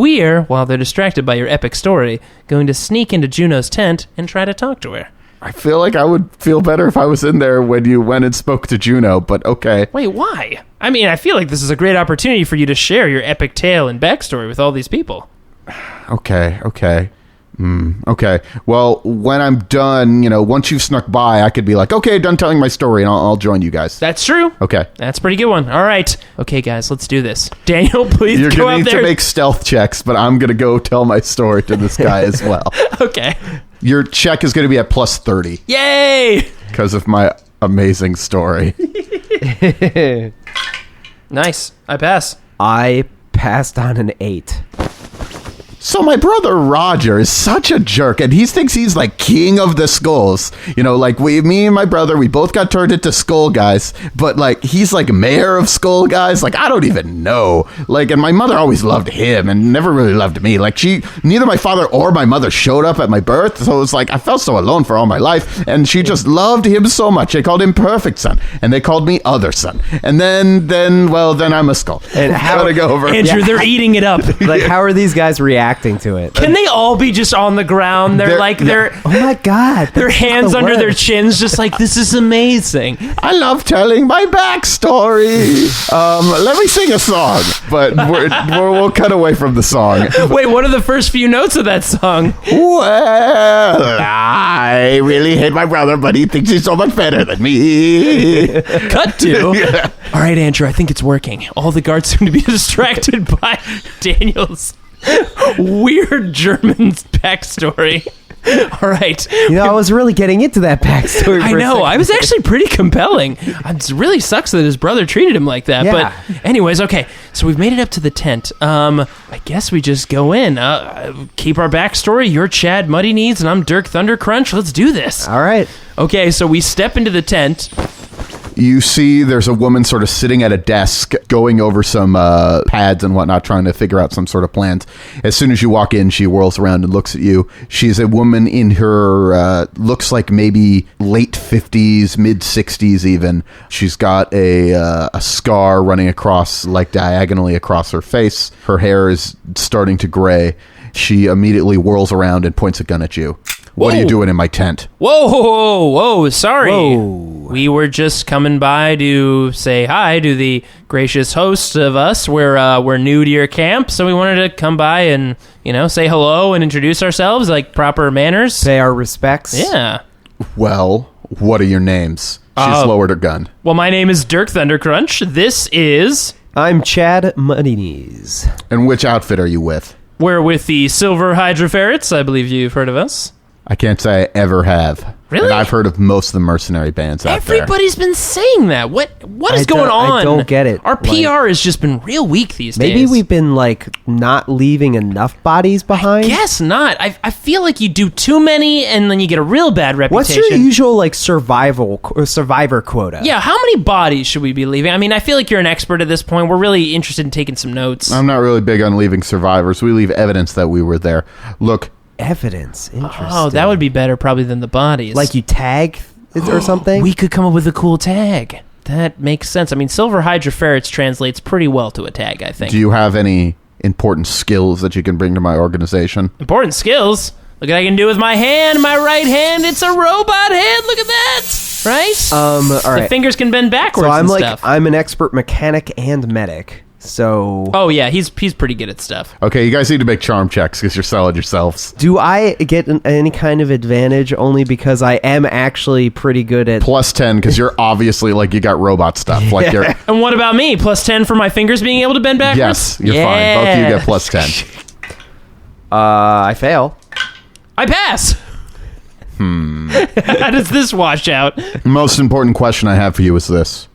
they're distracted by your epic story, going to sneak into Juno's tent and try to talk to her. I feel like I would feel better if I was in there when you went and spoke to Juno, but okay. Wait, why? I mean, I feel like this is a great opportunity for you to share your epic tale and backstory with all these people. Okay. Okay. Well, when I'm done, once you've snuck by, I could be like, okay, done telling my story, and I'll join you guys. That's true. Okay. That's a pretty good one. All right. Okay, guys, let's do this. Daniel, please You're go going out to need there. to make stealth checks, but I'm going to go tell my story to this guy as well. Okay. Your check is going to be at plus 30 Yay! because of my amazing story. Nice. I pass. I passed on an 8. So my brother Roger is such a jerk, and he thinks he's like king of the skulls. Like me and my brother, we both got turned into skull guys, but like he's like mayor of skull guys. Like I don't even know. Like, and my mother always loved him and never really loved me. Like neither my father or my mother showed up at my birth, so it was like I felt so alone for all my life. And she just loved him so much. They called him Perfect Son, and they called me Other Son. And then I'm a skull. And how to go over? Andrew, they're eating it up. Like, how are these guys reacting to it? Can they all be just on the ground? They're Oh my god! their hands under their chins, just like, this is amazing. I love telling my backstory. Let me sing a song, but we'll cut away from the song. Wait, what are the first few notes of that song? Well, I really hate my brother, but he thinks he's so much better than me. Cut to. All right, Andrew, I think it's working. All the guards seem to be distracted by Daniel's weird German backstory. All right. I was really getting into that backstory. I know. I was actually pretty compelling. It really sucks that his brother treated him like that. Yeah. But anyways, okay. So we've made it up to the tent. I guess we just go in. Keep our backstory. You're Chad Muddy Knees, and I'm Dirk Thundercrunch. Let's do this. All right. Okay, so we step into the tent. You see there's a woman sort of sitting at a desk going over some pads and whatnot, trying to figure out some sort of plans. As soon as you walk in, she whirls around and looks at you. She's a woman in her, looks like maybe late 50s, mid 60s even. She's got a scar running across, like diagonally across her face. Her hair is starting to gray. She immediately whirls around and points a gun at you. What are you doing in my tent? Whoa, sorry. We were just coming by to say hi to the gracious host of us. We're new to your camp, so we wanted to come by and, say hello and introduce ourselves, like proper manners. Pay our respects. Yeah. Well, what are your names? She's lowered her gun. Well, my name is Dirk Thundercrunch. This is... I'm Chad Muddy Knees. And which outfit are you with? We're with the Silver Hydra-Ferrets. I believe you've heard of us. I can't say I ever have. Really? And I've heard of most of the mercenary bands out there. Everybody's been saying that. What is going on? I don't get it. Our PR has just been real weak these days. Maybe we've been, not leaving enough bodies behind? Guess not. I feel like you do too many, and then you get a real bad reputation. What's your usual, survivor quota? Yeah, how many bodies should we be leaving? I mean, I feel like you're an expert at this point. We're really interested in taking some notes. I'm not really big on leaving survivors. We leave evidence that we were there. Look... Evidence. Interesting. Oh, that would be better probably than the bodies. Like you tag it or something? We could come up with a cool tag. That makes sense. I mean, Silver Hydra-Ferrets translates pretty well to a tag, I think. Do you have any important skills that you can bring to my organization? Important skills? Look what I can do with my hand. My right hand, it's a robot hand. Look at that. Right? All right. The fingers can bend backwards so and stuff. I'm an expert mechanic and medic. So... Oh, yeah, he's pretty good at stuff. Okay, you guys need to make charm checks because you're selling yourselves. Do I get any kind of advantage only because I am actually pretty good at... Plus 10 because you're obviously, you got robot stuff. Like you're... And what about me? Plus 10 for my fingers being able to bend backwards? Yes, you're fine. Both of you get plus 10. I fail. I pass. How does this wash out? Most important question I have for you is this.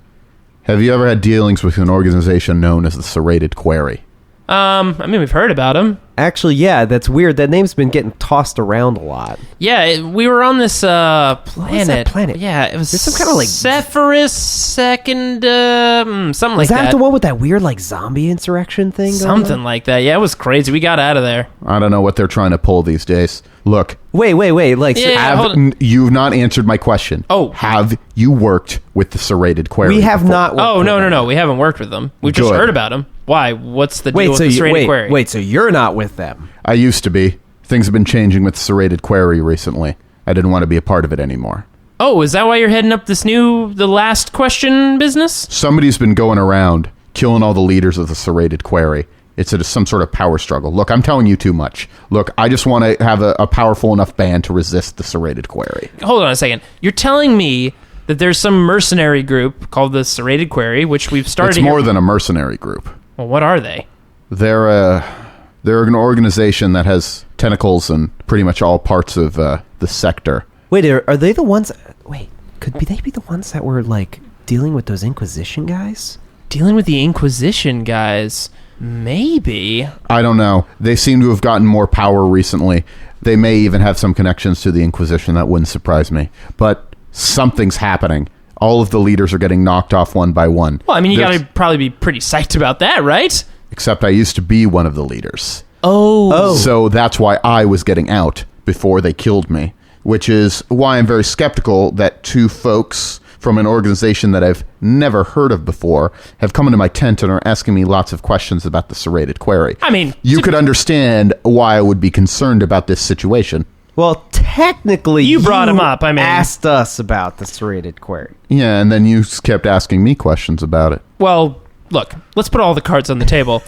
Have you ever had dealings with an organization known as the Serrated Quarry? I mean, we've heard about them. Actually, yeah, that's weird. That name's been getting tossed around a lot. Yeah, we were on this planet. What was that planet? Yeah, it was There's some kind of like Zephyrus something like Was that that. the one with that weird like zombie insurrection thing? going Something on? like that. Yeah, it was crazy. We got out of there. I don't know what they're trying to pull these days. Look, Wait. Like, Yeah. hold you've not answered my question. Oh. Have you worked with the serrated query? we have before? not. Oh, worked with no. them. We haven't worked with them. We've just Good. heard about them. Why? What's the deal Wait, with so the you serrated query? wait, so you're not with them? I used to be. Things have been changing with the serrated query recently. I didn't want to be a part of it anymore. Oh, is that why you're heading up the last question business? Somebody's been going around killing all the leaders of the serrated query. It's some sort of power struggle. Look, I'm telling you too much. Look, I just want to have a powerful enough band to resist the serrated query. Hold on a second. You're telling me that there's some mercenary group called the serrated query, which we've started. It's more than a mercenary group. Well, what are they? They're an organization that has tentacles in pretty much all parts of the sector. Wait, are they the ones? Wait, they be the ones that were like dealing with those Inquisition guys? Dealing with the Inquisition guys? Maybe. I don't know. They seem to have gotten more power recently. They may even have some connections to the Inquisition. That wouldn't surprise me. But something's happening. All of the leaders are getting knocked off one by one. Well, I mean, you got to probably be pretty psyched about that, right? Except I used to be one of the leaders. Oh. So that's why I was getting out before they killed me, which is why I'm very skeptical that two folks from an organization that I've never heard of before have come into my tent and are asking me lots of questions about the serrated query. I mean, you could understand why I would be concerned about this situation. Well, technically, You brought 'em up, I mean. asked us about the serrated query. Yeah, and then you kept asking me questions about it. Well, look, let's put all the cards on the table.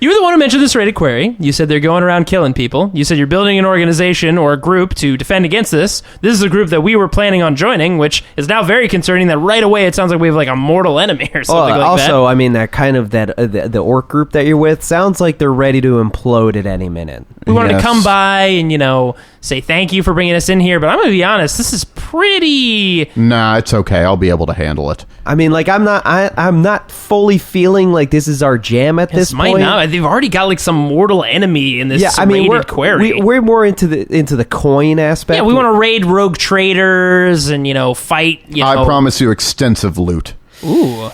You were the one who mentioned this serrated query. You said they're going around killing people. You said you're building an organization or a group to defend against this. This is a group that we were planning on joining, which is now very concerning that right away it sounds like we have like a mortal enemy or something like that. Also, I mean, that kind of the orc group that you're with sounds like they're ready to implode at any minute. We wanted Yes. to come by and, say thank you for bringing us in here, but I'm going to be honest, this is pretty... Nah, it's okay. I'll be able to handle it. I mean, like I'm not fully feeling like this is our jam at this might point. not. They've already got like some mortal enemy in this serrated query. we're more into the coin aspect. Yeah, we want to raid rogue traders and, fight, I promise you extensive loot. Ooh,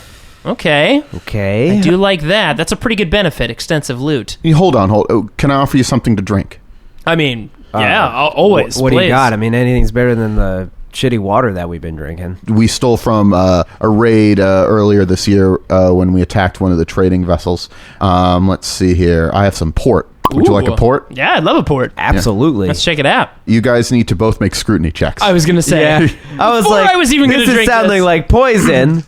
okay. Okay. I do like that. That's a pretty good benefit, extensive loot. Hold on. Can I offer you something to drink? I mean, yeah, always. What do you please. got? I mean, anything's better than the shitty water that we've been drinking. We stole from a raid earlier this year when we attacked one of the trading vessels. Let's see here. I have some port. Would you like a Ooh. port? Yeah, I'd love a port. Absolutely. Let's check it out. You guys need to both make scrutiny checks. I was going to say. Yeah. I was Before like, I was even this gonna is drink sounding this. like poison.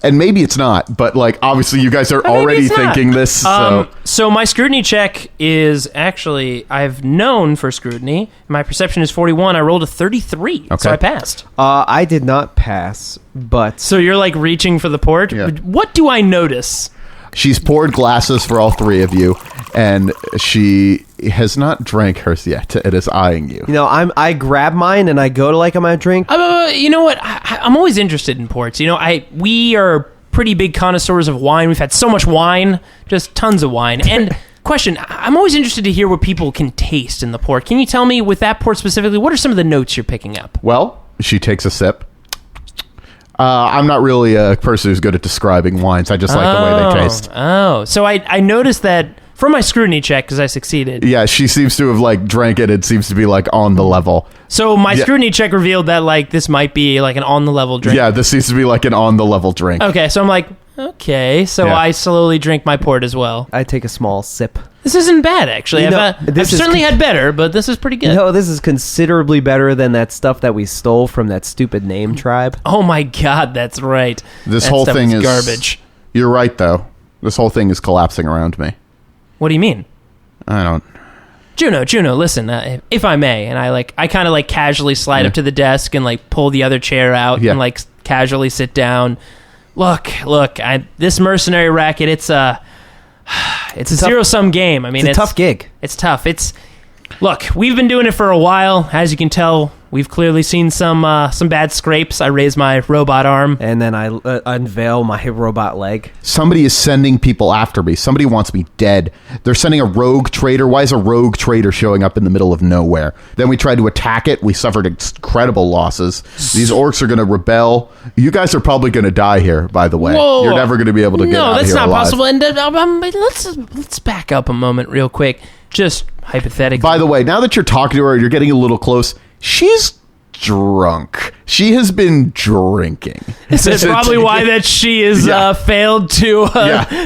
And maybe it's not, but obviously you guys are Maybe already it's not. thinking this. So my scrutiny check is actually, I've known for scrutiny. My perception is 41. I rolled a 33, Okay. so I passed. I did not pass, but So you're like reaching for the port. Yeah. What do I notice? She's poured glasses for all three of you, and she has not drank hers yet. It is eyeing you. I grab mine and I go to like I'm gonna drink. You know what? I'm always interested in ports. We are pretty big connoisseurs of wine. We've had so much wine, just tons of wine. And question, I'm always interested to hear what people can taste in the port. Can you tell me, with that port specifically, what are some of the notes you're picking up? Well, she takes a sip. I'm not really a person who's good at describing wines. I just like the way they taste. Oh, so I noticed that from my scrutiny check, because I succeeded. Yeah, she seems to have drank it. It seems to be on the level. So my Yeah. scrutiny check revealed that this might be like an on the level drink. Yeah, this seems to be an on the level drink. Okay, so I'm like, okay, so Yeah. I slowly drink my port as well. I take a small sip. This isn't bad, actually. I've certainly had better, but this is pretty good. No, this is considerably better than that stuff that we stole from that stupid name tribe. Oh my god, that's right. This That whole stuff thing was is garbage. You're right, though. This whole thing is collapsing around me. What do you mean? I don't. Juno, listen, if I may, and I kind of casually slide up to the desk and pull the other chair out Yeah. and casually sit down. Look, this mercenary racket, it's a zero-sum game. I mean, It's a tough gig. It's tough. Look, we've been doing it for a while. As you can tell, we've clearly seen some bad scrapes. I raise my robot arm. And then I unveil my robot leg. Somebody is sending people after me. Somebody wants me dead. They're sending a rogue trader. Why is a rogue trader showing up in the middle of nowhere? Then we tried to attack it. We suffered incredible losses. These orcs are going to rebel. You guys are probably going to die here, by the way. Whoa. You're never going to be able to get out of here alive. No, that's not possible. And let's back up a moment real quick. Just hypothetically. By the way, now that you're talking to her, you're getting a little close. She's drunk. She has been drinking. That's probably why that she is failed to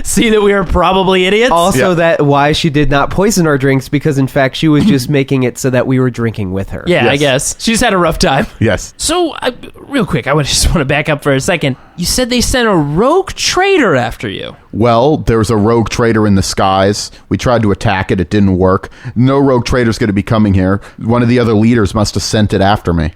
see that we are probably idiots. Also, that why she did not poison our drinks, because in fact she was just making it so that we were drinking with her. Yeah, I guess she's had a rough time. Yes. So, real quick, I just want to back up for a second. You said they sent a rogue trader after you. Well, there was a rogue trader in the skies. We tried to attack it. It didn't work. No rogue trader's going to be coming here. One of the other leaders must have sent it after me.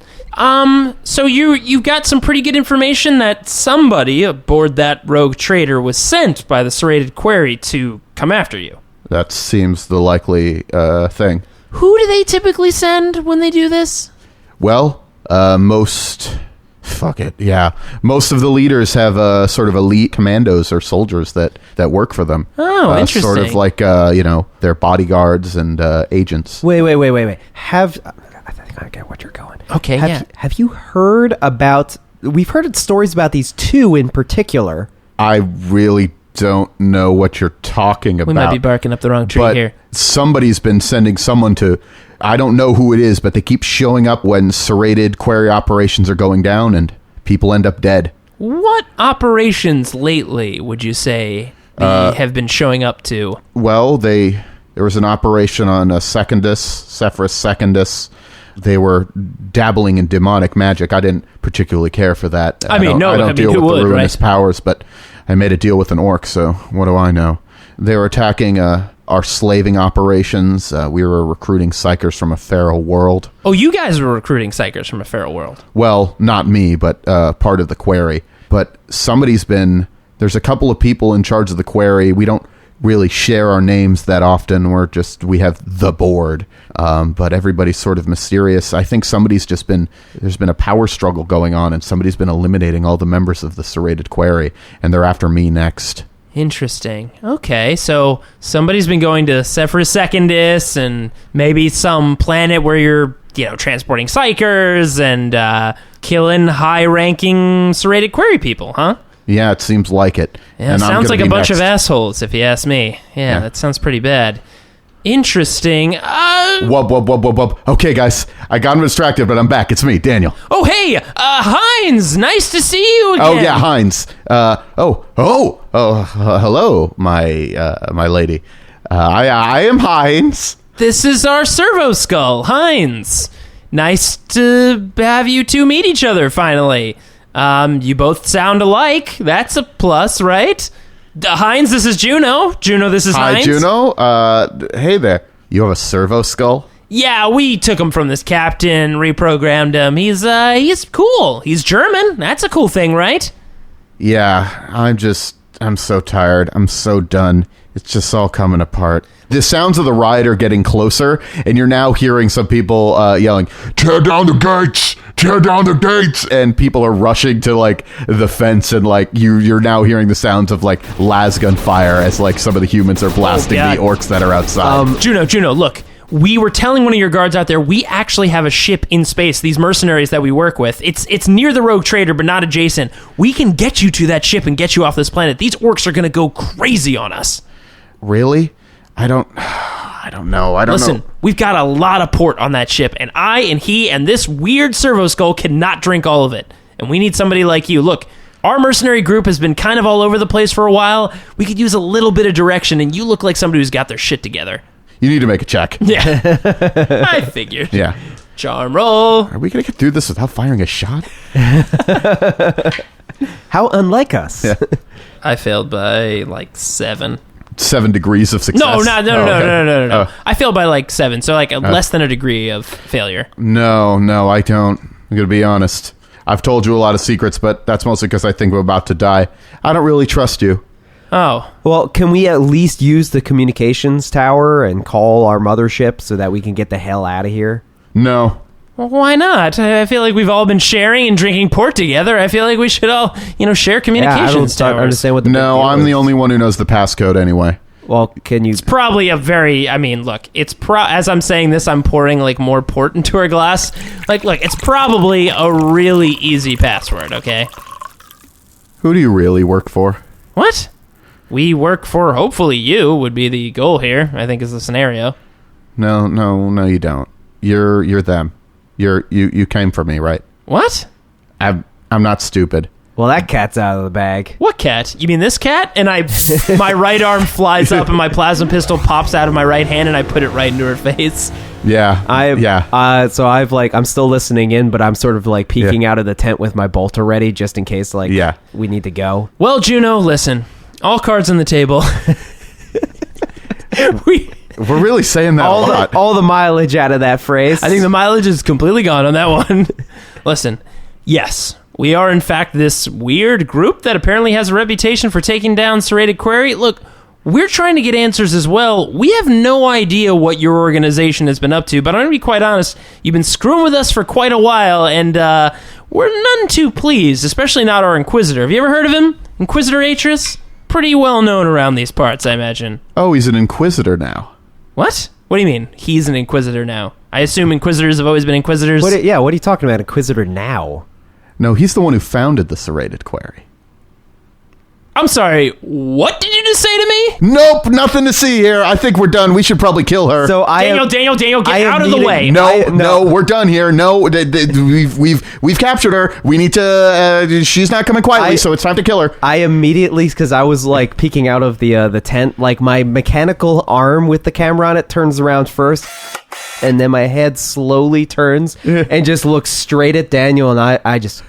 So you got some pretty good information that somebody aboard that rogue trader was sent by the serrated quarry to come after you. That seems the likely thing. Who do they typically send when they do this? Well, most of the leaders have sort of elite commandos or soldiers that work for them. Oh, interesting. Sort of like their bodyguards and agents. Wait. I think I get what you're going. Okay, Have you heard about... We've heard stories about these two in particular. I really don't know what you're talking about. We might be barking up the wrong tree but here. Somebody's been sending someone to... I don't know who it is, but they keep showing up when serrated quarry operations are going down and people end up dead. What operations lately would you say they have been showing up to? Well, there was an operation on Sephirus Secundus. They were dabbling in demonic magic. I didn't particularly care for that. I don't deal with the ruinous powers, but I made a deal with an orc, so what do I know? They were attacking our slaving operations. We were recruiting psychers from a feral world. Oh, you guys were recruiting psychers from a feral world. Well, not me, but part of the quarry. But there's a couple of people in charge of the quarry. We don't really share our names that often. We have the board. But everybody's sort of mysterious. I think there's been a power struggle going on, and somebody's been eliminating all the members of the serrated quarry, and they're after me next. Interesting. Okay, so somebody's been going to Servo Secundus and maybe some planet where you're, transporting psychers and killing high-ranking serrated quarry people, huh? Yeah, it seems like it. Yeah, sounds like a bunch of assholes, if you ask me. Yeah, that sounds pretty bad. Interesting. Whoop. Okay, guys. I got distracted, but I'm back. It's me, Daniel. Oh, hey, Heinz. Nice to see you again. Oh, yeah, Heinz. Hello, my lady. I am Heinz. This is our Servo-skull, Heinz. Nice to have you two meet each other, finally. You both sound alike. That's a plus, right? Heinz, this is Juno. Juno, this is Heinz. Hi, Juno. Hey there. You have a Servo-skull? Yeah, we took him from this captain, reprogrammed him. He's cool. He's German. That's a cool thing, right? Yeah, I'm so tired. I'm so done. It's just all coming apart. The sounds of the riot are getting closer, and you're now hearing some people yelling, "Tear down the gates! Tear down the gates!" And people are rushing to, the fence, and, you're now hearing the sounds of, lasgun fire as, some of the humans are blasting the orcs that are outside. Juno, look. We were telling one of your guards out there, we actually have a ship in space, these mercenaries that we work with. It's near the rogue trader, but not adjacent. We can get you to that ship and get you off this planet. These orcs are going to go crazy on us. Really? I don't know. Listen, we've got a lot of port on that ship, and I and he and this weird Servo-skull cannot drink all of it. And we need somebody like you. Look, our mercenary group has been kind of all over the place for a while. We could use a little bit of direction, and you look like somebody who's got their shit together. You need to make a check. Yeah. I figured. Yeah. Charm roll. Are we going to get through this without firing a shot? How unlike us. Yeah. I failed by 7. 7 degrees of success? No. Oh. I failed by 7, so less than a degree of failure. No, I don't. I'm going to be honest. I've told you a lot of secrets, but that's mostly because I think I'm about to die. I don't really trust you. Oh. Well, can we at least use the communications tower and call our mothership so that we can get the hell out of here? No. Well, why not? I feel like we've all been sharing and drinking port together. I feel like we should all, share communications I don't towers. understand what the big No, deal I'm is. the only one who knows the passcode anyway. Well, can you... Probably a very, look, it's as I'm saying this, I'm pouring like more port into our glass. Like, look, it's probably a really easy password, okay? Who do you really work for? What? We work for, hopefully you would be the goal here, I think is the scenario. No, you don't. You're them. You came for me, right? What? I'm not stupid. Well, that cat's out of the bag. What cat? You mean this cat? And my right arm flies up and my plasma pistol pops out of my right hand and I put it right into her face. Yeah. So I'm still listening in, but I'm sort of like peeking out of the tent with my bolter ready just in case we need to go. Well, Juno, listen. All cards on the table. We're really saying that a lot. All the mileage out of that phrase. I think the mileage is completely gone on that one. Listen, yes, we are in fact this weird group that apparently has a reputation for taking down serrated query. Look, we're trying to get answers as well. We have no idea what your organization has been up to, but I'm going to be quite honest, you've been screwing with us for quite a while, and we're none too pleased, especially not our Inquisitor. Have you ever heard of him? Inquisitor Atris? Pretty well known around these parts, I imagine. Oh, he's an Inquisitor now. What? What do you mean? He's an Inquisitor now. I assume Inquisitors have always been Inquisitors. What are you talking about, Inquisitor now? No, he's the one who founded the serrated query. I'm sorry, what did you just say to me? Nope, nothing to see here. I think we're done. We should probably kill her. So Daniel, get out of the way. No, we're done here. No, we've captured her. We need to. She's not coming quietly, so it's time to kill her. I immediately, because I was like peeking out of the tent, like my mechanical arm with the camera on it turns around first, and then my head slowly turns and just looks straight at Daniel, and I just,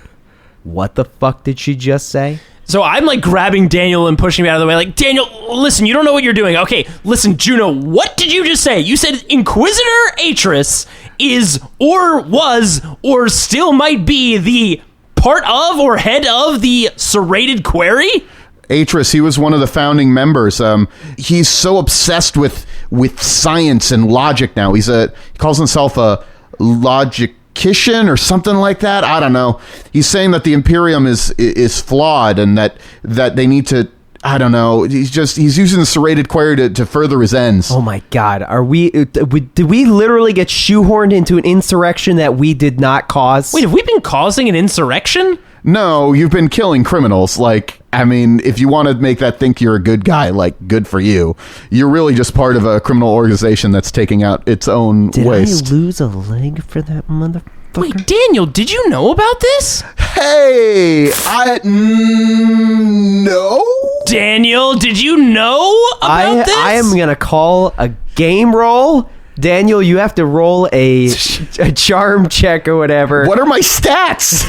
what the fuck did she just say? So I'm like grabbing Daniel and pushing him out of the way. Like, Daniel, listen, you don't know what you're doing. Okay, listen, Juno, what did you just say? You said Inquisitor Atris is or was or still might be the part of or head of the serrated query? Atris, he was one of the founding members. He's so obsessed with science and logic now. He calls himself a logician or something like that. I don't know. He's saying that the Imperium is flawed and that they need to. I don't know. He's using the serrated query to further his ends. Oh my God! Did we literally get shoehorned into an insurrection that we did not cause? Wait, have we been causing an insurrection? No, you've been killing criminals. Like, I mean, if you want to make that think you're a good guy, like, good for you. You're really just part of a criminal organization that's taking out its own waste. Did I lose a leg for that motherfucker? Wait, Daniel, did you know about this? Hey, no. Daniel, did you know about this? I am gonna call a game roll. Daniel, you have to roll a charm check or whatever. What are my stats?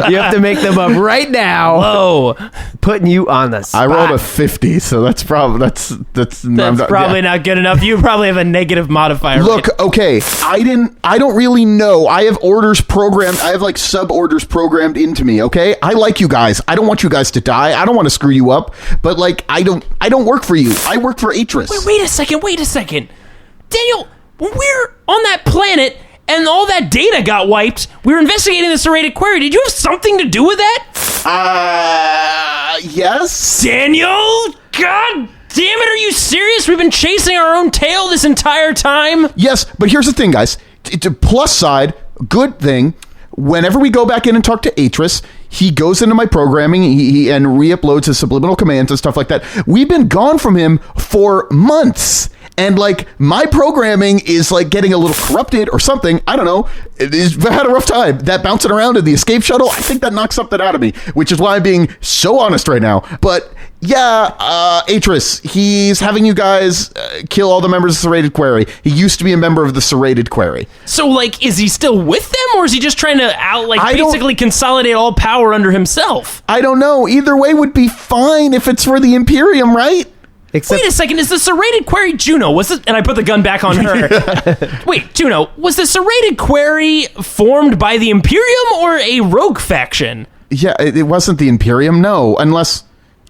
You have to make them up right now. Whoa. Putting you on the spot. I rolled a 50, so that's probably that's probably not good enough. You probably have a negative modifier. Look, okay, I don't really know. I have orders programmed. I have like sub orders programmed into me. Okay, I like you guys. I don't want you guys to die. I don't want to screw you up. But like, I don't work for you. I work for Atris. Wait a second. Daniel, when we're on that planet and all that data got wiped, we were investigating the serrated query. Did you have something to do with that? Yes. Daniel? God damn it, are you serious? We've been chasing our own tail this entire time? Yes, but here's the thing, guys. It's a plus side, good thing. Whenever we go back in and talk to Atris, he goes into my programming and re-uploads his subliminal commands and stuff like that. We've been gone from him for months. And like my programming is like getting a little corrupted or something. I don't know. I've had a rough time. That bouncing around in the escape shuttle, I think that knocks something out of me, which is why I'm being so honest right now. But yeah, Atris, he's having you guys kill all the members of the serrated query. He used to be a member of the serrated query. So like, is he still with them, or is he just trying to basically consolidate all power under himself? I don't know. Either way would be fine if it's for the Imperium, right? Wait a second, is the serrated query Juno? And I put the gun back on her. Wait, Juno, was the serrated query formed by the Imperium or a rogue faction? Yeah, it wasn't the Imperium, no. Unless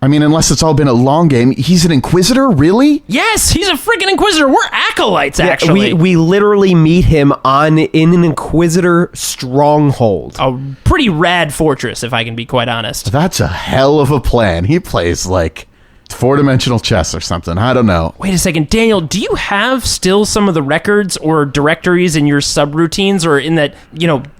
I mean, unless it's all been a long game. He's an Inquisitor? Really? Yes, he's a freaking Inquisitor. We're acolytes, actually. We literally meet him in an Inquisitor stronghold. A pretty rad fortress, if I can be quite honest. That's a hell of a plan. He plays like 4-dimensional chess or something. I don't know. Wait a second, Daniel, do you have still some of the records or directories in your subroutines or in that,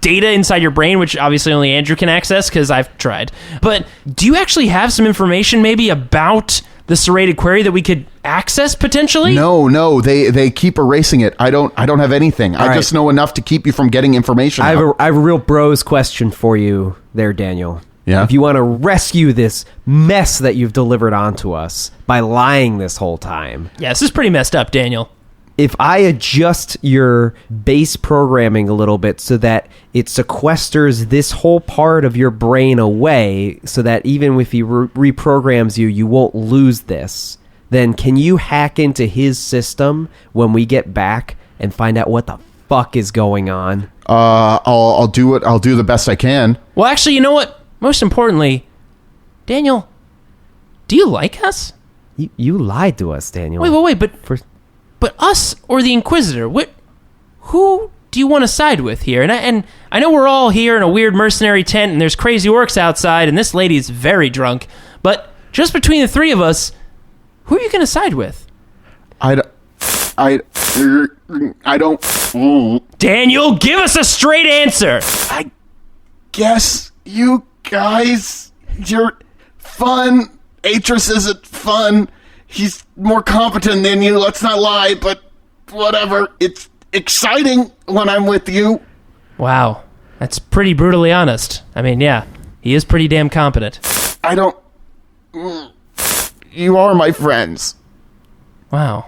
data inside your brain, which obviously only Andrew can access because I've tried. But do you actually have some information maybe about the serrated query that we could access potentially? No, they keep erasing it. I don't have anything. I just know enough to keep you from getting information. I have a real bros question for you there, Daniel. Yeah? If you want to rescue this mess that you've delivered onto us by lying this whole time. Yeah, this is pretty messed up, Daniel. If I adjust your base programming a little bit so that it sequesters this whole part of your brain away so that even if he reprograms you, you won't lose this, then can you hack into his system when we get back and find out what the fuck is going on? I'll do the best I can. Well, actually, you know what? Most importantly, Daniel, do you like us? You lied to us, Daniel. Wait, but us or the Inquisitor? Who do you want to side with here? And I know we're all here in a weird mercenary tent, and there's crazy orcs outside, and this lady's very drunk. But just between the three of us, who are you going to side with? I don't. Daniel, give us a straight answer. I guess you guys, you're fun. Atris isn't fun. He's more competent than you, let's not lie, but whatever. It's exciting when I'm with you. Wow, that's pretty brutally honest. I mean, yeah, he is pretty damn competent. You are my friends. Wow.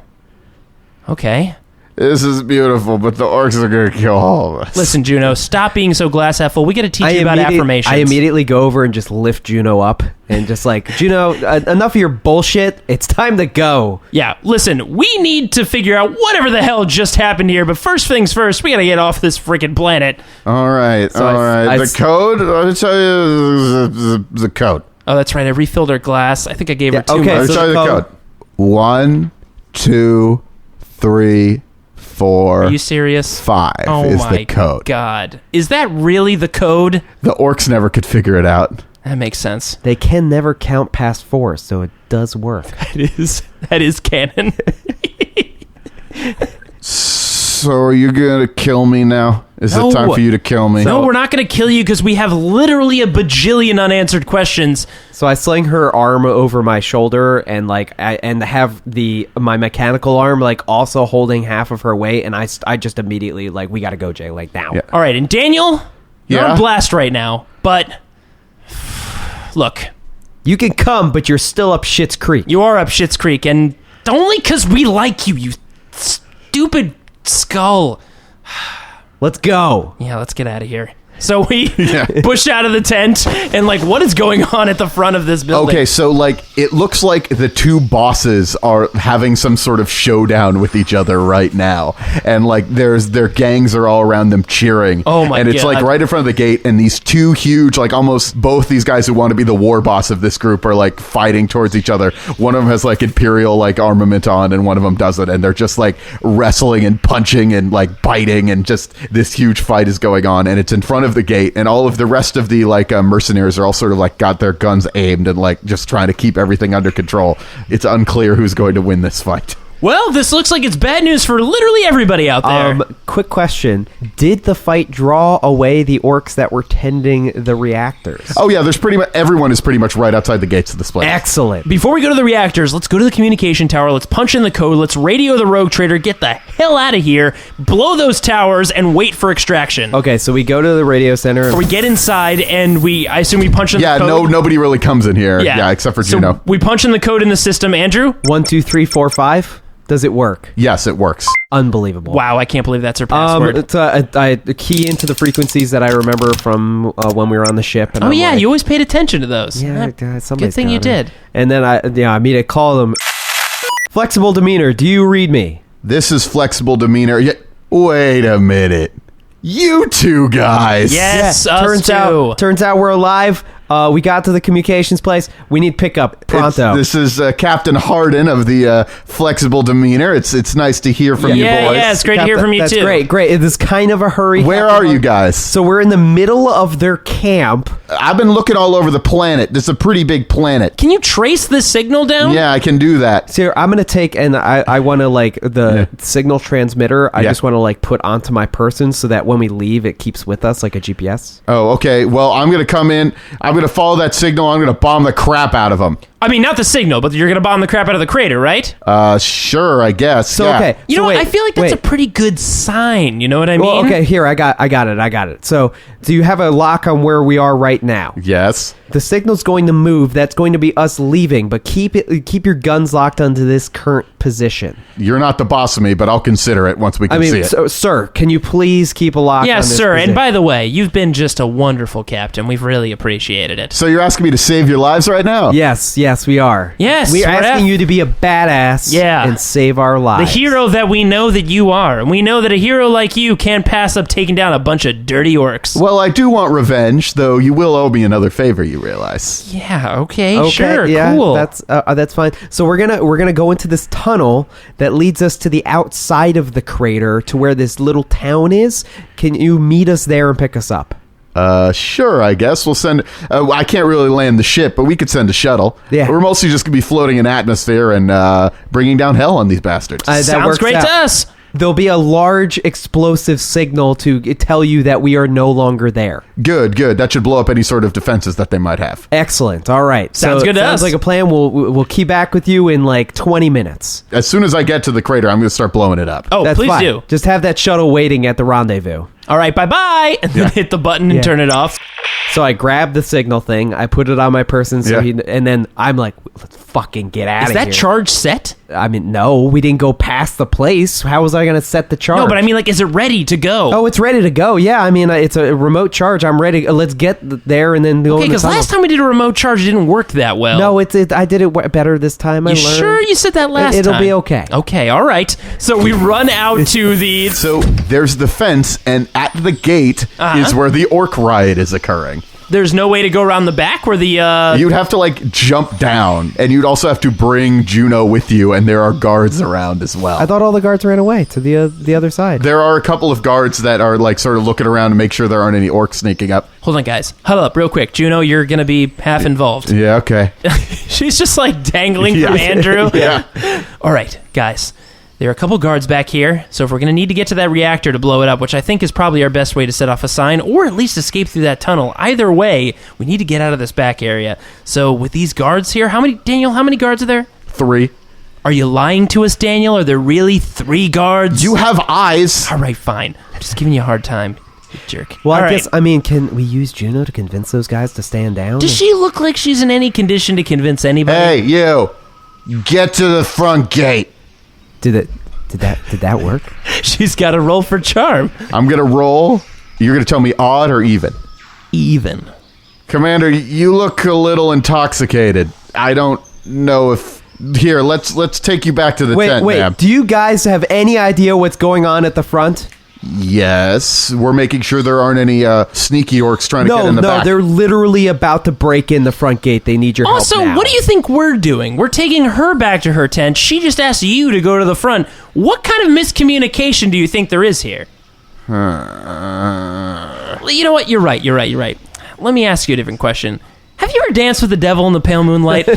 Okay. This is beautiful, but the orcs are going to kill all of us. Listen, Juno, stop being so glass half full. We got to teach you about affirmations. I immediately go over and just lift Juno up and just like, Juno, enough of your bullshit. It's time to go. Yeah, listen, we need to figure out whatever the hell just happened here, but first things first, we got to get off this freaking planet. All right. The code? I'll tell you the code. Oh, that's right. I refilled her glass. I think I gave her too okay, much. I'll tell you the code. 1, 2, 3, 4. Are you serious? 5 is the code. Oh my god. Is that really the code? The orcs never could figure it out. That makes sense. They can never count past 4, so it does work. That is canon. So are you going to kill me now? Is it time for you to kill me? No, we're not going to kill you because we have literally a bajillion unanswered questions. So I sling her arm over my shoulder and have my mechanical arm also holding half of her weight, and I just immediately we got to go, Jay, now. Yeah. All right, and Daniel, you're on blast right now, but look, you can come, but you're still up Schitt's Creek. You are up Schitt's Creek, and only because we like you, you stupid skull. Let's go. Yeah, let's get out of here. So we push out of the tent, and what is going on at the front of this building? Okay, so it looks like the two bosses are having some sort of showdown with each other right now, and their gangs are all around them cheering. Oh my god! And it's right in front of the gate, and these two huge, almost both these guys who want to be the war boss of this group are fighting towards each other. One of them has imperial armament on, and one of them doesn't, and they're just wrestling and punching and biting, and just this huge fight is going on, and it's in front of the gate, and all of the rest of the mercenaries are all sort of got their guns aimed and just trying to keep everything under control. It's unclear who's going to win this fight. Well, this looks like it's bad news for literally everybody out there. Quick question. Did the fight draw away the orcs that were tending the reactors? Oh yeah, there's everyone is pretty much right outside the gates of this place. Excellent. Before we go to the reactors, let's go to the communication tower, let's punch in the code, let's radio the rogue trader, get the hell out of here, blow those towers, and wait for extraction. Okay, so we go to the radio center. Or we get inside, and I assume we punch in the code. Yeah, nobody really comes in here. Yeah, except for Juno. We punch in the code in the system. Andrew? 1, 2, 3, 4, 5. Does it work? Yes, it works. Unbelievable. Wow, I can't believe that's her password. I key into the frequencies that I remember from when we were on the ship. And you always paid attention to those. Yeah, good thing you did. And then I immediately call them. Flexible demeanor, do you read me? This is flexible demeanor. Wait a minute. You two guys. Yes, us turns too. Turns out we're alive. We got to the communications place. We need pickup pronto. This is Captain Harden of the Flexible Demeanor. It's nice to hear from you boys. Yeah, it's great to hear from you, That's too. great. It is kind of a hurry. Where are you guys? So we're in the middle of their camp. I've been looking all over the planet. This is a pretty big planet. Can you trace the signal down? Yeah, I can do that. So I'm going to take, and I want to, like, the signal transmitter, I Yeah. just want to, like, put onto my person so that when we leave, it keeps with us like a GPS. Oh, okay. Well, I'm going to come in. I'm going to follow that signal. I'm going to bomb the crap out of them. I mean, not the signal, but you're going to bomb the crap out of the crater, right? Sure, I guess. So, yeah. okay. You so know what? wait, I feel like that's a wait. pretty good sign. You know what I mean? Well, okay, here, I got it. So, do you have a lock on where we are right now? Yes. The signal's going to move. That's going to be us leaving, but keep your guns locked onto this current position. You're not the boss of me, but I'll consider it once we can see it. So, sir, can you please keep a lock Yes, on this sir. position? And by the way, you've been just a wonderful captain. We've really appreciated it. So you're asking me to save your lives right now? Yes, we are. Yes, we're we're asking you to be a badass Yeah. and save our The lives. hero that we know that you are. And we know that a hero like you can't pass up taking down a bunch of dirty orcs. Well, I do want revenge, though you will owe me another favor, you realize. Yeah, okay, Okay, sure, yeah, cool. that's fine. So we're gonna go into this tunnel that leads us to the outside of the crater to where this little town is. Can you meet us there and pick us up? Sure, I guess. We'll send... I can't really land the ship, but we could send a shuttle. Yeah. We're mostly just going to be floating in atmosphere and bringing down hell on these bastards. That Sounds works great out. to us. There'll be a large explosive signal to tell you that we are no longer there. Good. That should blow up any sort of defenses that they might have. Excellent. All right. Sounds good to Sounds us. like a plan. We'll keep back with you in like 20 minutes. As soon as I get to the crater, I'm going to start blowing it up. Oh, That's please fine. do. Just have that shuttle waiting at the rendezvous. All right, bye-bye. And then hit the button and Yeah. turn it off. So I grab the signal thing, I put it on my person, Yeah. and then I'm like, let's fucking get out Is of that here. charge set? I mean, no, we didn't go past the place. How was I going to set the charge? No, but I mean, like, is it ready to go? Oh, it's ready to go. Yeah, I mean, it's a remote charge. I'm ready. Let's get there and then go. okay, in the because tunnel. last time we did a remote charge, it didn't work that well. No, I did it better this time. I You learned. sure you said that last It'll time? be okay. Okay, all right. So we run out to the... So there's the fence, and at the gate is where the orc riot is occurring. There's no way to go around the back where the... You'd have to like jump down, and you'd also have to bring Juno with you, and there are guards around as well. I thought all the guards ran away to the other side. There are a couple of guards that are like sort of looking around to make sure there aren't any orcs sneaking up. Hold on, guys. Huddle up real quick. Juno, you're going to be half involved. Yeah, okay. She's just like dangling Yeah. from Andrew. Yeah. All right, guys. There are a couple guards back here, so if we're going to need to get to that reactor to blow it up, which I think is probably our best way to set off a sign, or at least escape through that tunnel, either way, we need to get out of this back area. So with these guards here, how many guards are there? 3. Are you lying to us, Daniel? Are there really 3 guards? You have eyes. All right, fine. I'm just giving you a hard time, you jerk. Well, All I right. guess, I mean, can we use Juno to convince those guys to stand down? Does she look like she's in any condition to convince anybody? Hey, you. Get to the front gate. Did that work? She's got to roll for charm. I'm going to roll. You're going to tell me odd or even. Even. Commander, you look a little intoxicated. I don't know if... Here, let's take you back to the tent, Wait, ma'am. do you guys have any idea what's going on at the front? Yes, we're making sure there aren't any sneaky orcs trying to get in the back. They're literally about to break in the front gate. They need your help Also, now. what do you think we're doing? We're taking her back to her tent. She just asked you to go to the front. What kind of miscommunication do you think there is here? Well, you know what? You're right. Let me ask you a different question. Have you ever danced with the devil in the pale moonlight?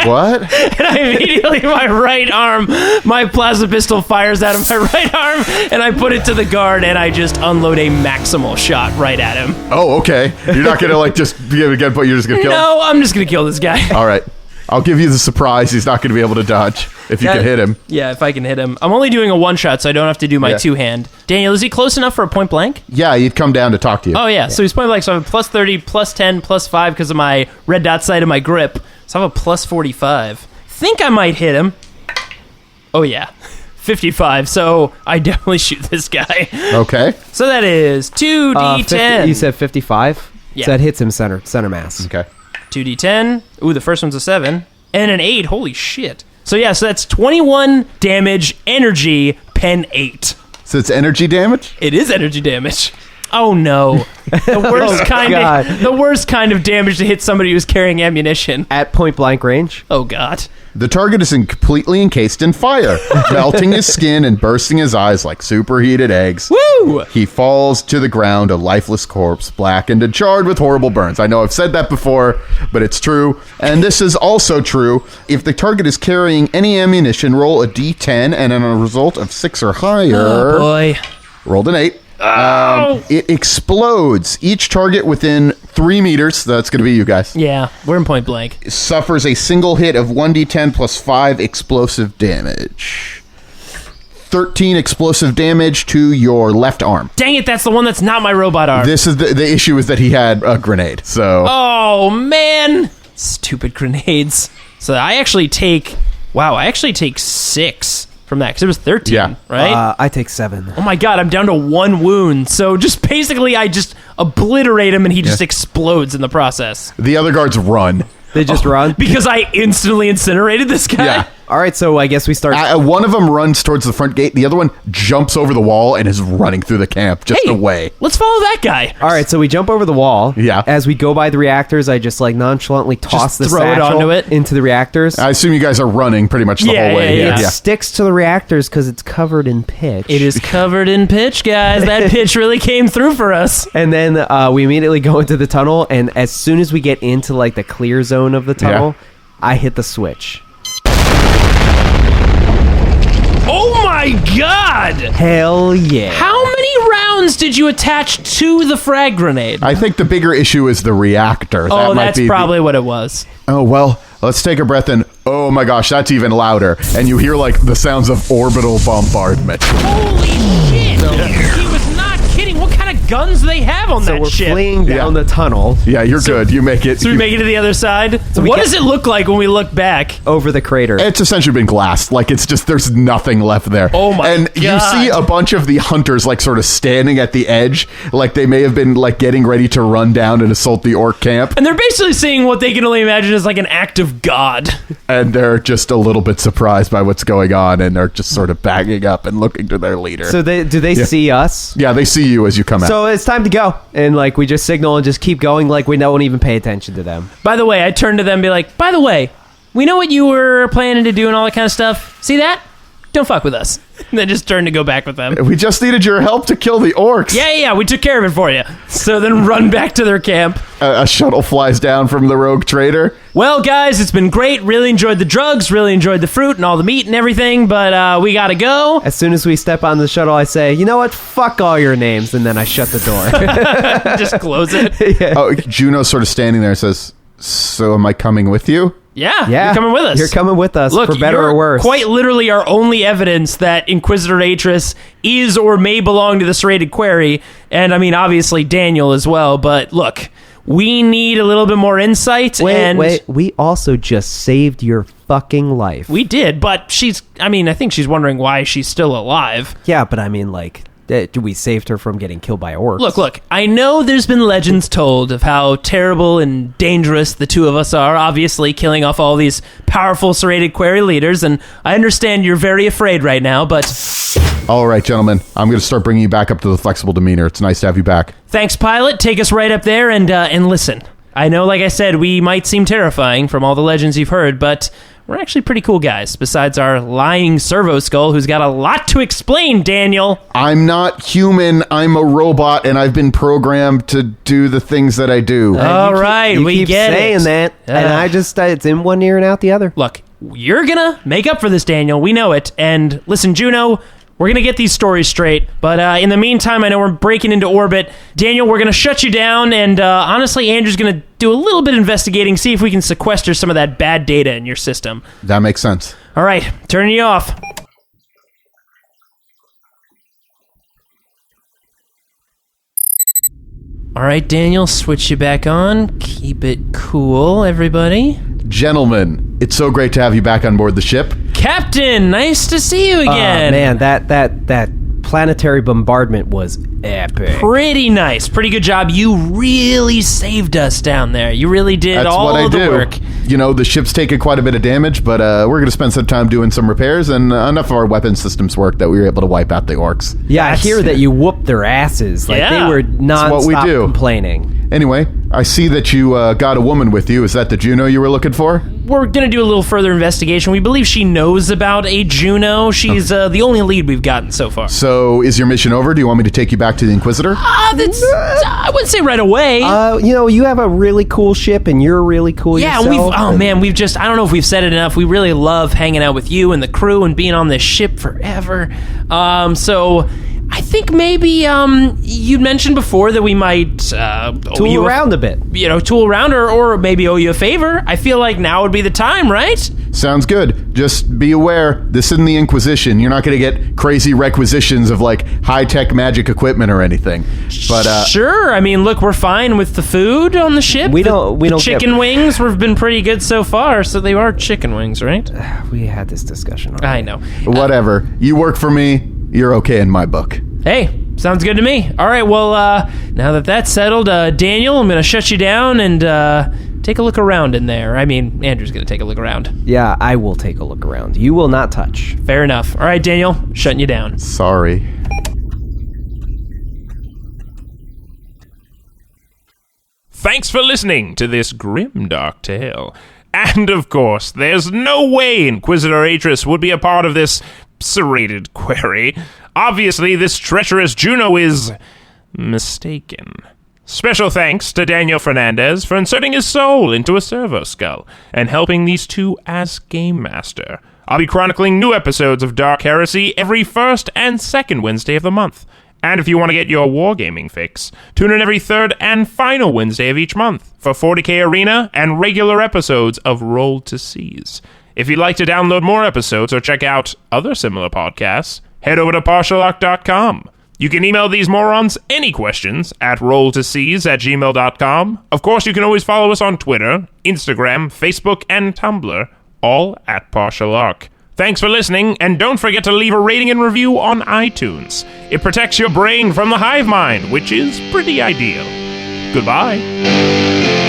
What? And I immediately, my right arm, my plasma pistol fires out of my right arm, and I put it to the guard, and I just unload a maximal shot right at him. Oh, okay. You're not going to like just give it again, but you're just going to kill him? No, I'm just going to kill this guy. All right. I'll give you the surprise. He's not going to be able to dodge if you can hit him. Yeah, if I can hit him. I'm only doing a one-shot, so I don't have to do my Yeah. two-hand. Daniel, is he close enough for a point blank? Yeah, he'd come down to talk to you. Oh, yeah. So he's point blank, so I have a plus 30, plus 10, plus 5 because of my red dot sight and my grip. So I have a plus 45. Think I might hit him. Oh, yeah. 55, so I definitely shoot this guy. Okay. So that is 2d10. You said 55? Yeah. So that hits him center mass. Okay. 2d10. Ooh, the first one's a 7. And an 8. Holy shit. So yeah, so that's 21 damage, energy, pen 8. So it's energy damage? It is energy damage. Oh no. The worst God. the worst kind of damage to hit somebody who's carrying ammunition. At point blank range. Oh god. The target is completely encased in fire, melting his skin and bursting his eyes like superheated eggs. Woo! He falls to the ground, a lifeless corpse, blackened and charred with horrible burns. I know I've said that before, but it's true. And this is also true. If the target is carrying any ammunition, roll a d10, and on a result of 6 or higher... Oh boy. Rolled an 8. It explodes. Each target within 3 meters, that's going to be you guys, Yeah, we're in point blank. suffers a single hit of 1d10 plus 5 explosive damage. 13 explosive damage to your left arm. Dang it, that's the one that's not my robot arm. This is the issue is that he had a grenade. So Oh man. Stupid grenades. So I actually take 6 from that, because it was 13, Yeah. right? I take 7. Oh my god, I'm down to 1 wound. So just basically I just obliterate him and he just explodes in the process. the other guards run. They just run. Because I instantly incinerated this guy? Yeah. All right, so I guess we start. One of them runs towards the front gate. The other one jumps over the wall and is running through the camp just away. Let's follow that guy. All right, so we jump over the wall. Yeah. As we go by the reactors, I just like nonchalantly toss the throw it satchel onto it? into the reactors. I assume you guys are running pretty much the Yeah, whole way. yeah, It sticks to the reactors because it's covered in pitch. It is covered in pitch, guys. That pitch really came through for us. And then we immediately go into the tunnel, and as soon as we get into like the clear zone of the tunnel, I hit the switch. Oh my god! Hell yeah. How many rounds did you attach to the frag grenade? I think the bigger issue is the reactor. Oh, might that's be probably what it was. Oh, well, let's take a breath in. Oh my gosh, that's even louder. And you hear like the sounds of orbital bombardment. Holy shit! He was not kidding. What kind of guns do they have on So that we're ship? fleeing down the tunnel Yeah, you're good. You make it. So we make it to the other side? we What get- does it look like when we look back? over the crater. It's essentially been glassed. Like, it's just, there's nothing left there. Oh my And God. you see a bunch of the hunters, like, sort of standing at the edge. Like, they may have been, like, getting ready to run down and assault the orc camp. And they're basically seeing what they can only imagine as like an act of God. And they're just a little bit surprised by what's going on. And they're just sort of backing up and looking to their leader. So do they see us? Yeah, they see you as you come out. So it's time to go. And like we just signal and just keep going like we don't even pay attention to them. By the way, I turn to them and be like, by the way, we know what you were planning to do and all that kind of stuff. See that? Don't fuck with us. And then just turn to go back with them. We just needed your help to kill the orcs. Yeah, we took care of it for you. So then run back to their camp. A shuttle flies down from the rogue trader. Well, guys, it's been great. Really enjoyed the drugs, really enjoyed the fruit and all the meat and everything, but we gotta go. As soon as we step on the shuttle, I say, you know what? Fuck all your names. And then I shut the door. Just close it. Oh, Juno's sort of standing there and says, so am I coming with you? Yeah, Yeah. you're coming with us. You're coming with us, Look, for better you're or worse. quite literally our only evidence that Inquisitor Atris is or may belong to the serrated quarry, and I mean, obviously Daniel as well, but look, we need a little bit more insight, and Wait. We also just saved your fucking life. we did, but I think she's wondering why she's still alive. Yeah, but I mean, like, we saved her from getting killed by orcs. Look, I know there's been legends told of how terrible and dangerous the two of us are, obviously killing off all these powerful serrated quarry leaders, and I understand you're very afraid right now, but All right, gentlemen, I'm going to start bringing you back up to the flexible demeanor. It's nice to have you back. thanks, pilot. Take us right up there and listen. I know, like I said, we might seem terrifying from all the legends you've heard, but we're actually pretty cool guys, besides our lying Servo-skull who's got a lot to explain, Daniel. I'm not human. I'm a robot, and I've been programmed to do the things that I do. All right, you we keep get saying it. that, and I just it's in one ear and out the other. Look, you're gonna make up for this, Daniel. We know it. And listen, Juno, we're gonna get these stories straight. But in the meantime, I know we're breaking into orbit. Daniel, we're gonna shut you down. And honestly, Andrew's gonna do a little bit of investigating, see if we can sequester some of that bad data in your system. That makes sense. All right, turning you off. All right, Daniel, switch you back on. Keep it cool, everybody. Gentlemen, it's so great to have you back on board the ship. Captain, nice to see you again. Man, that planetary bombardment was Epic. Pretty nice. Pretty good job. You really saved us down there. You really did That's all what I of the do. work. You know, the ship's taken quite a bit of damage, but we're going to spend some time doing some repairs, and enough of our weapon systems work that we were able to wipe out the orcs. Yeah, I hear that you whooped their asses. Like, Yeah. they were what we non-stop do. complaining. Anyway, I see that you got a woman with you. Is that the Juno you were looking for? We're going to do a little further investigation. We believe she knows about a Juno. She's the only lead we've gotten so far. So, is your mission over? Do you want me to take you back to the Inquisitor? I wouldn't say right away. You have a really cool ship, and you're really cool Yeah, yourself. we've just, I don't know if we've said it enough. We really love hanging out with you and the crew and being on this ship forever. So I think maybe you'd mentioned before that we might Tool around a bit. Tool around or maybe owe you a favor. I feel like now would be the time, right? Sounds good. Just be aware, this isn't the Inquisition. You're not going to get crazy requisitions of, like, high-tech magic equipment or anything. But Sure. I mean, look, we're fine with the food on the ship. We The don't get- chicken wings. We've been pretty good so far, so they are chicken wings, right? We had this discussion already. I know. whatever. You work for me, you're okay in my book. Hey, sounds good to me. All right, well, now that that's settled, Daniel, I'm going to shut you down and take a look around in there. I mean, Andrew's going to take a look around. Yeah, I will take a look around. You will not touch. Fair enough. All right, Daniel, shutting you down. Sorry. Thanks for listening to this grimdark tale. And of course, there's no way Inquisitor Atris would be a part of this serrated query. Obviously, this treacherous Juno is mistaken. Special thanks to Daniel Fernandez for inserting his soul into a Servo-skull and helping these two as Game Master. I'll be chronicling new episodes of Dark Heresy every first and second Wednesday of the month. And if you want to get your wargaming fix, tune in every third and final Wednesday of each month for 40K Arena and regular episodes of Roll to Seas. If you'd like to download more episodes or check out other similar podcasts, head over to partialarc.com. You can email these morons any questions at rolltoseas@gmail.com. Of course, you can always follow us on Twitter, Instagram, Facebook, and Tumblr, all at Partial Arc. Thanks for listening, and don't forget to leave a rating and review on iTunes. It protects your brain from the hive mind, which is pretty ideal. Goodbye.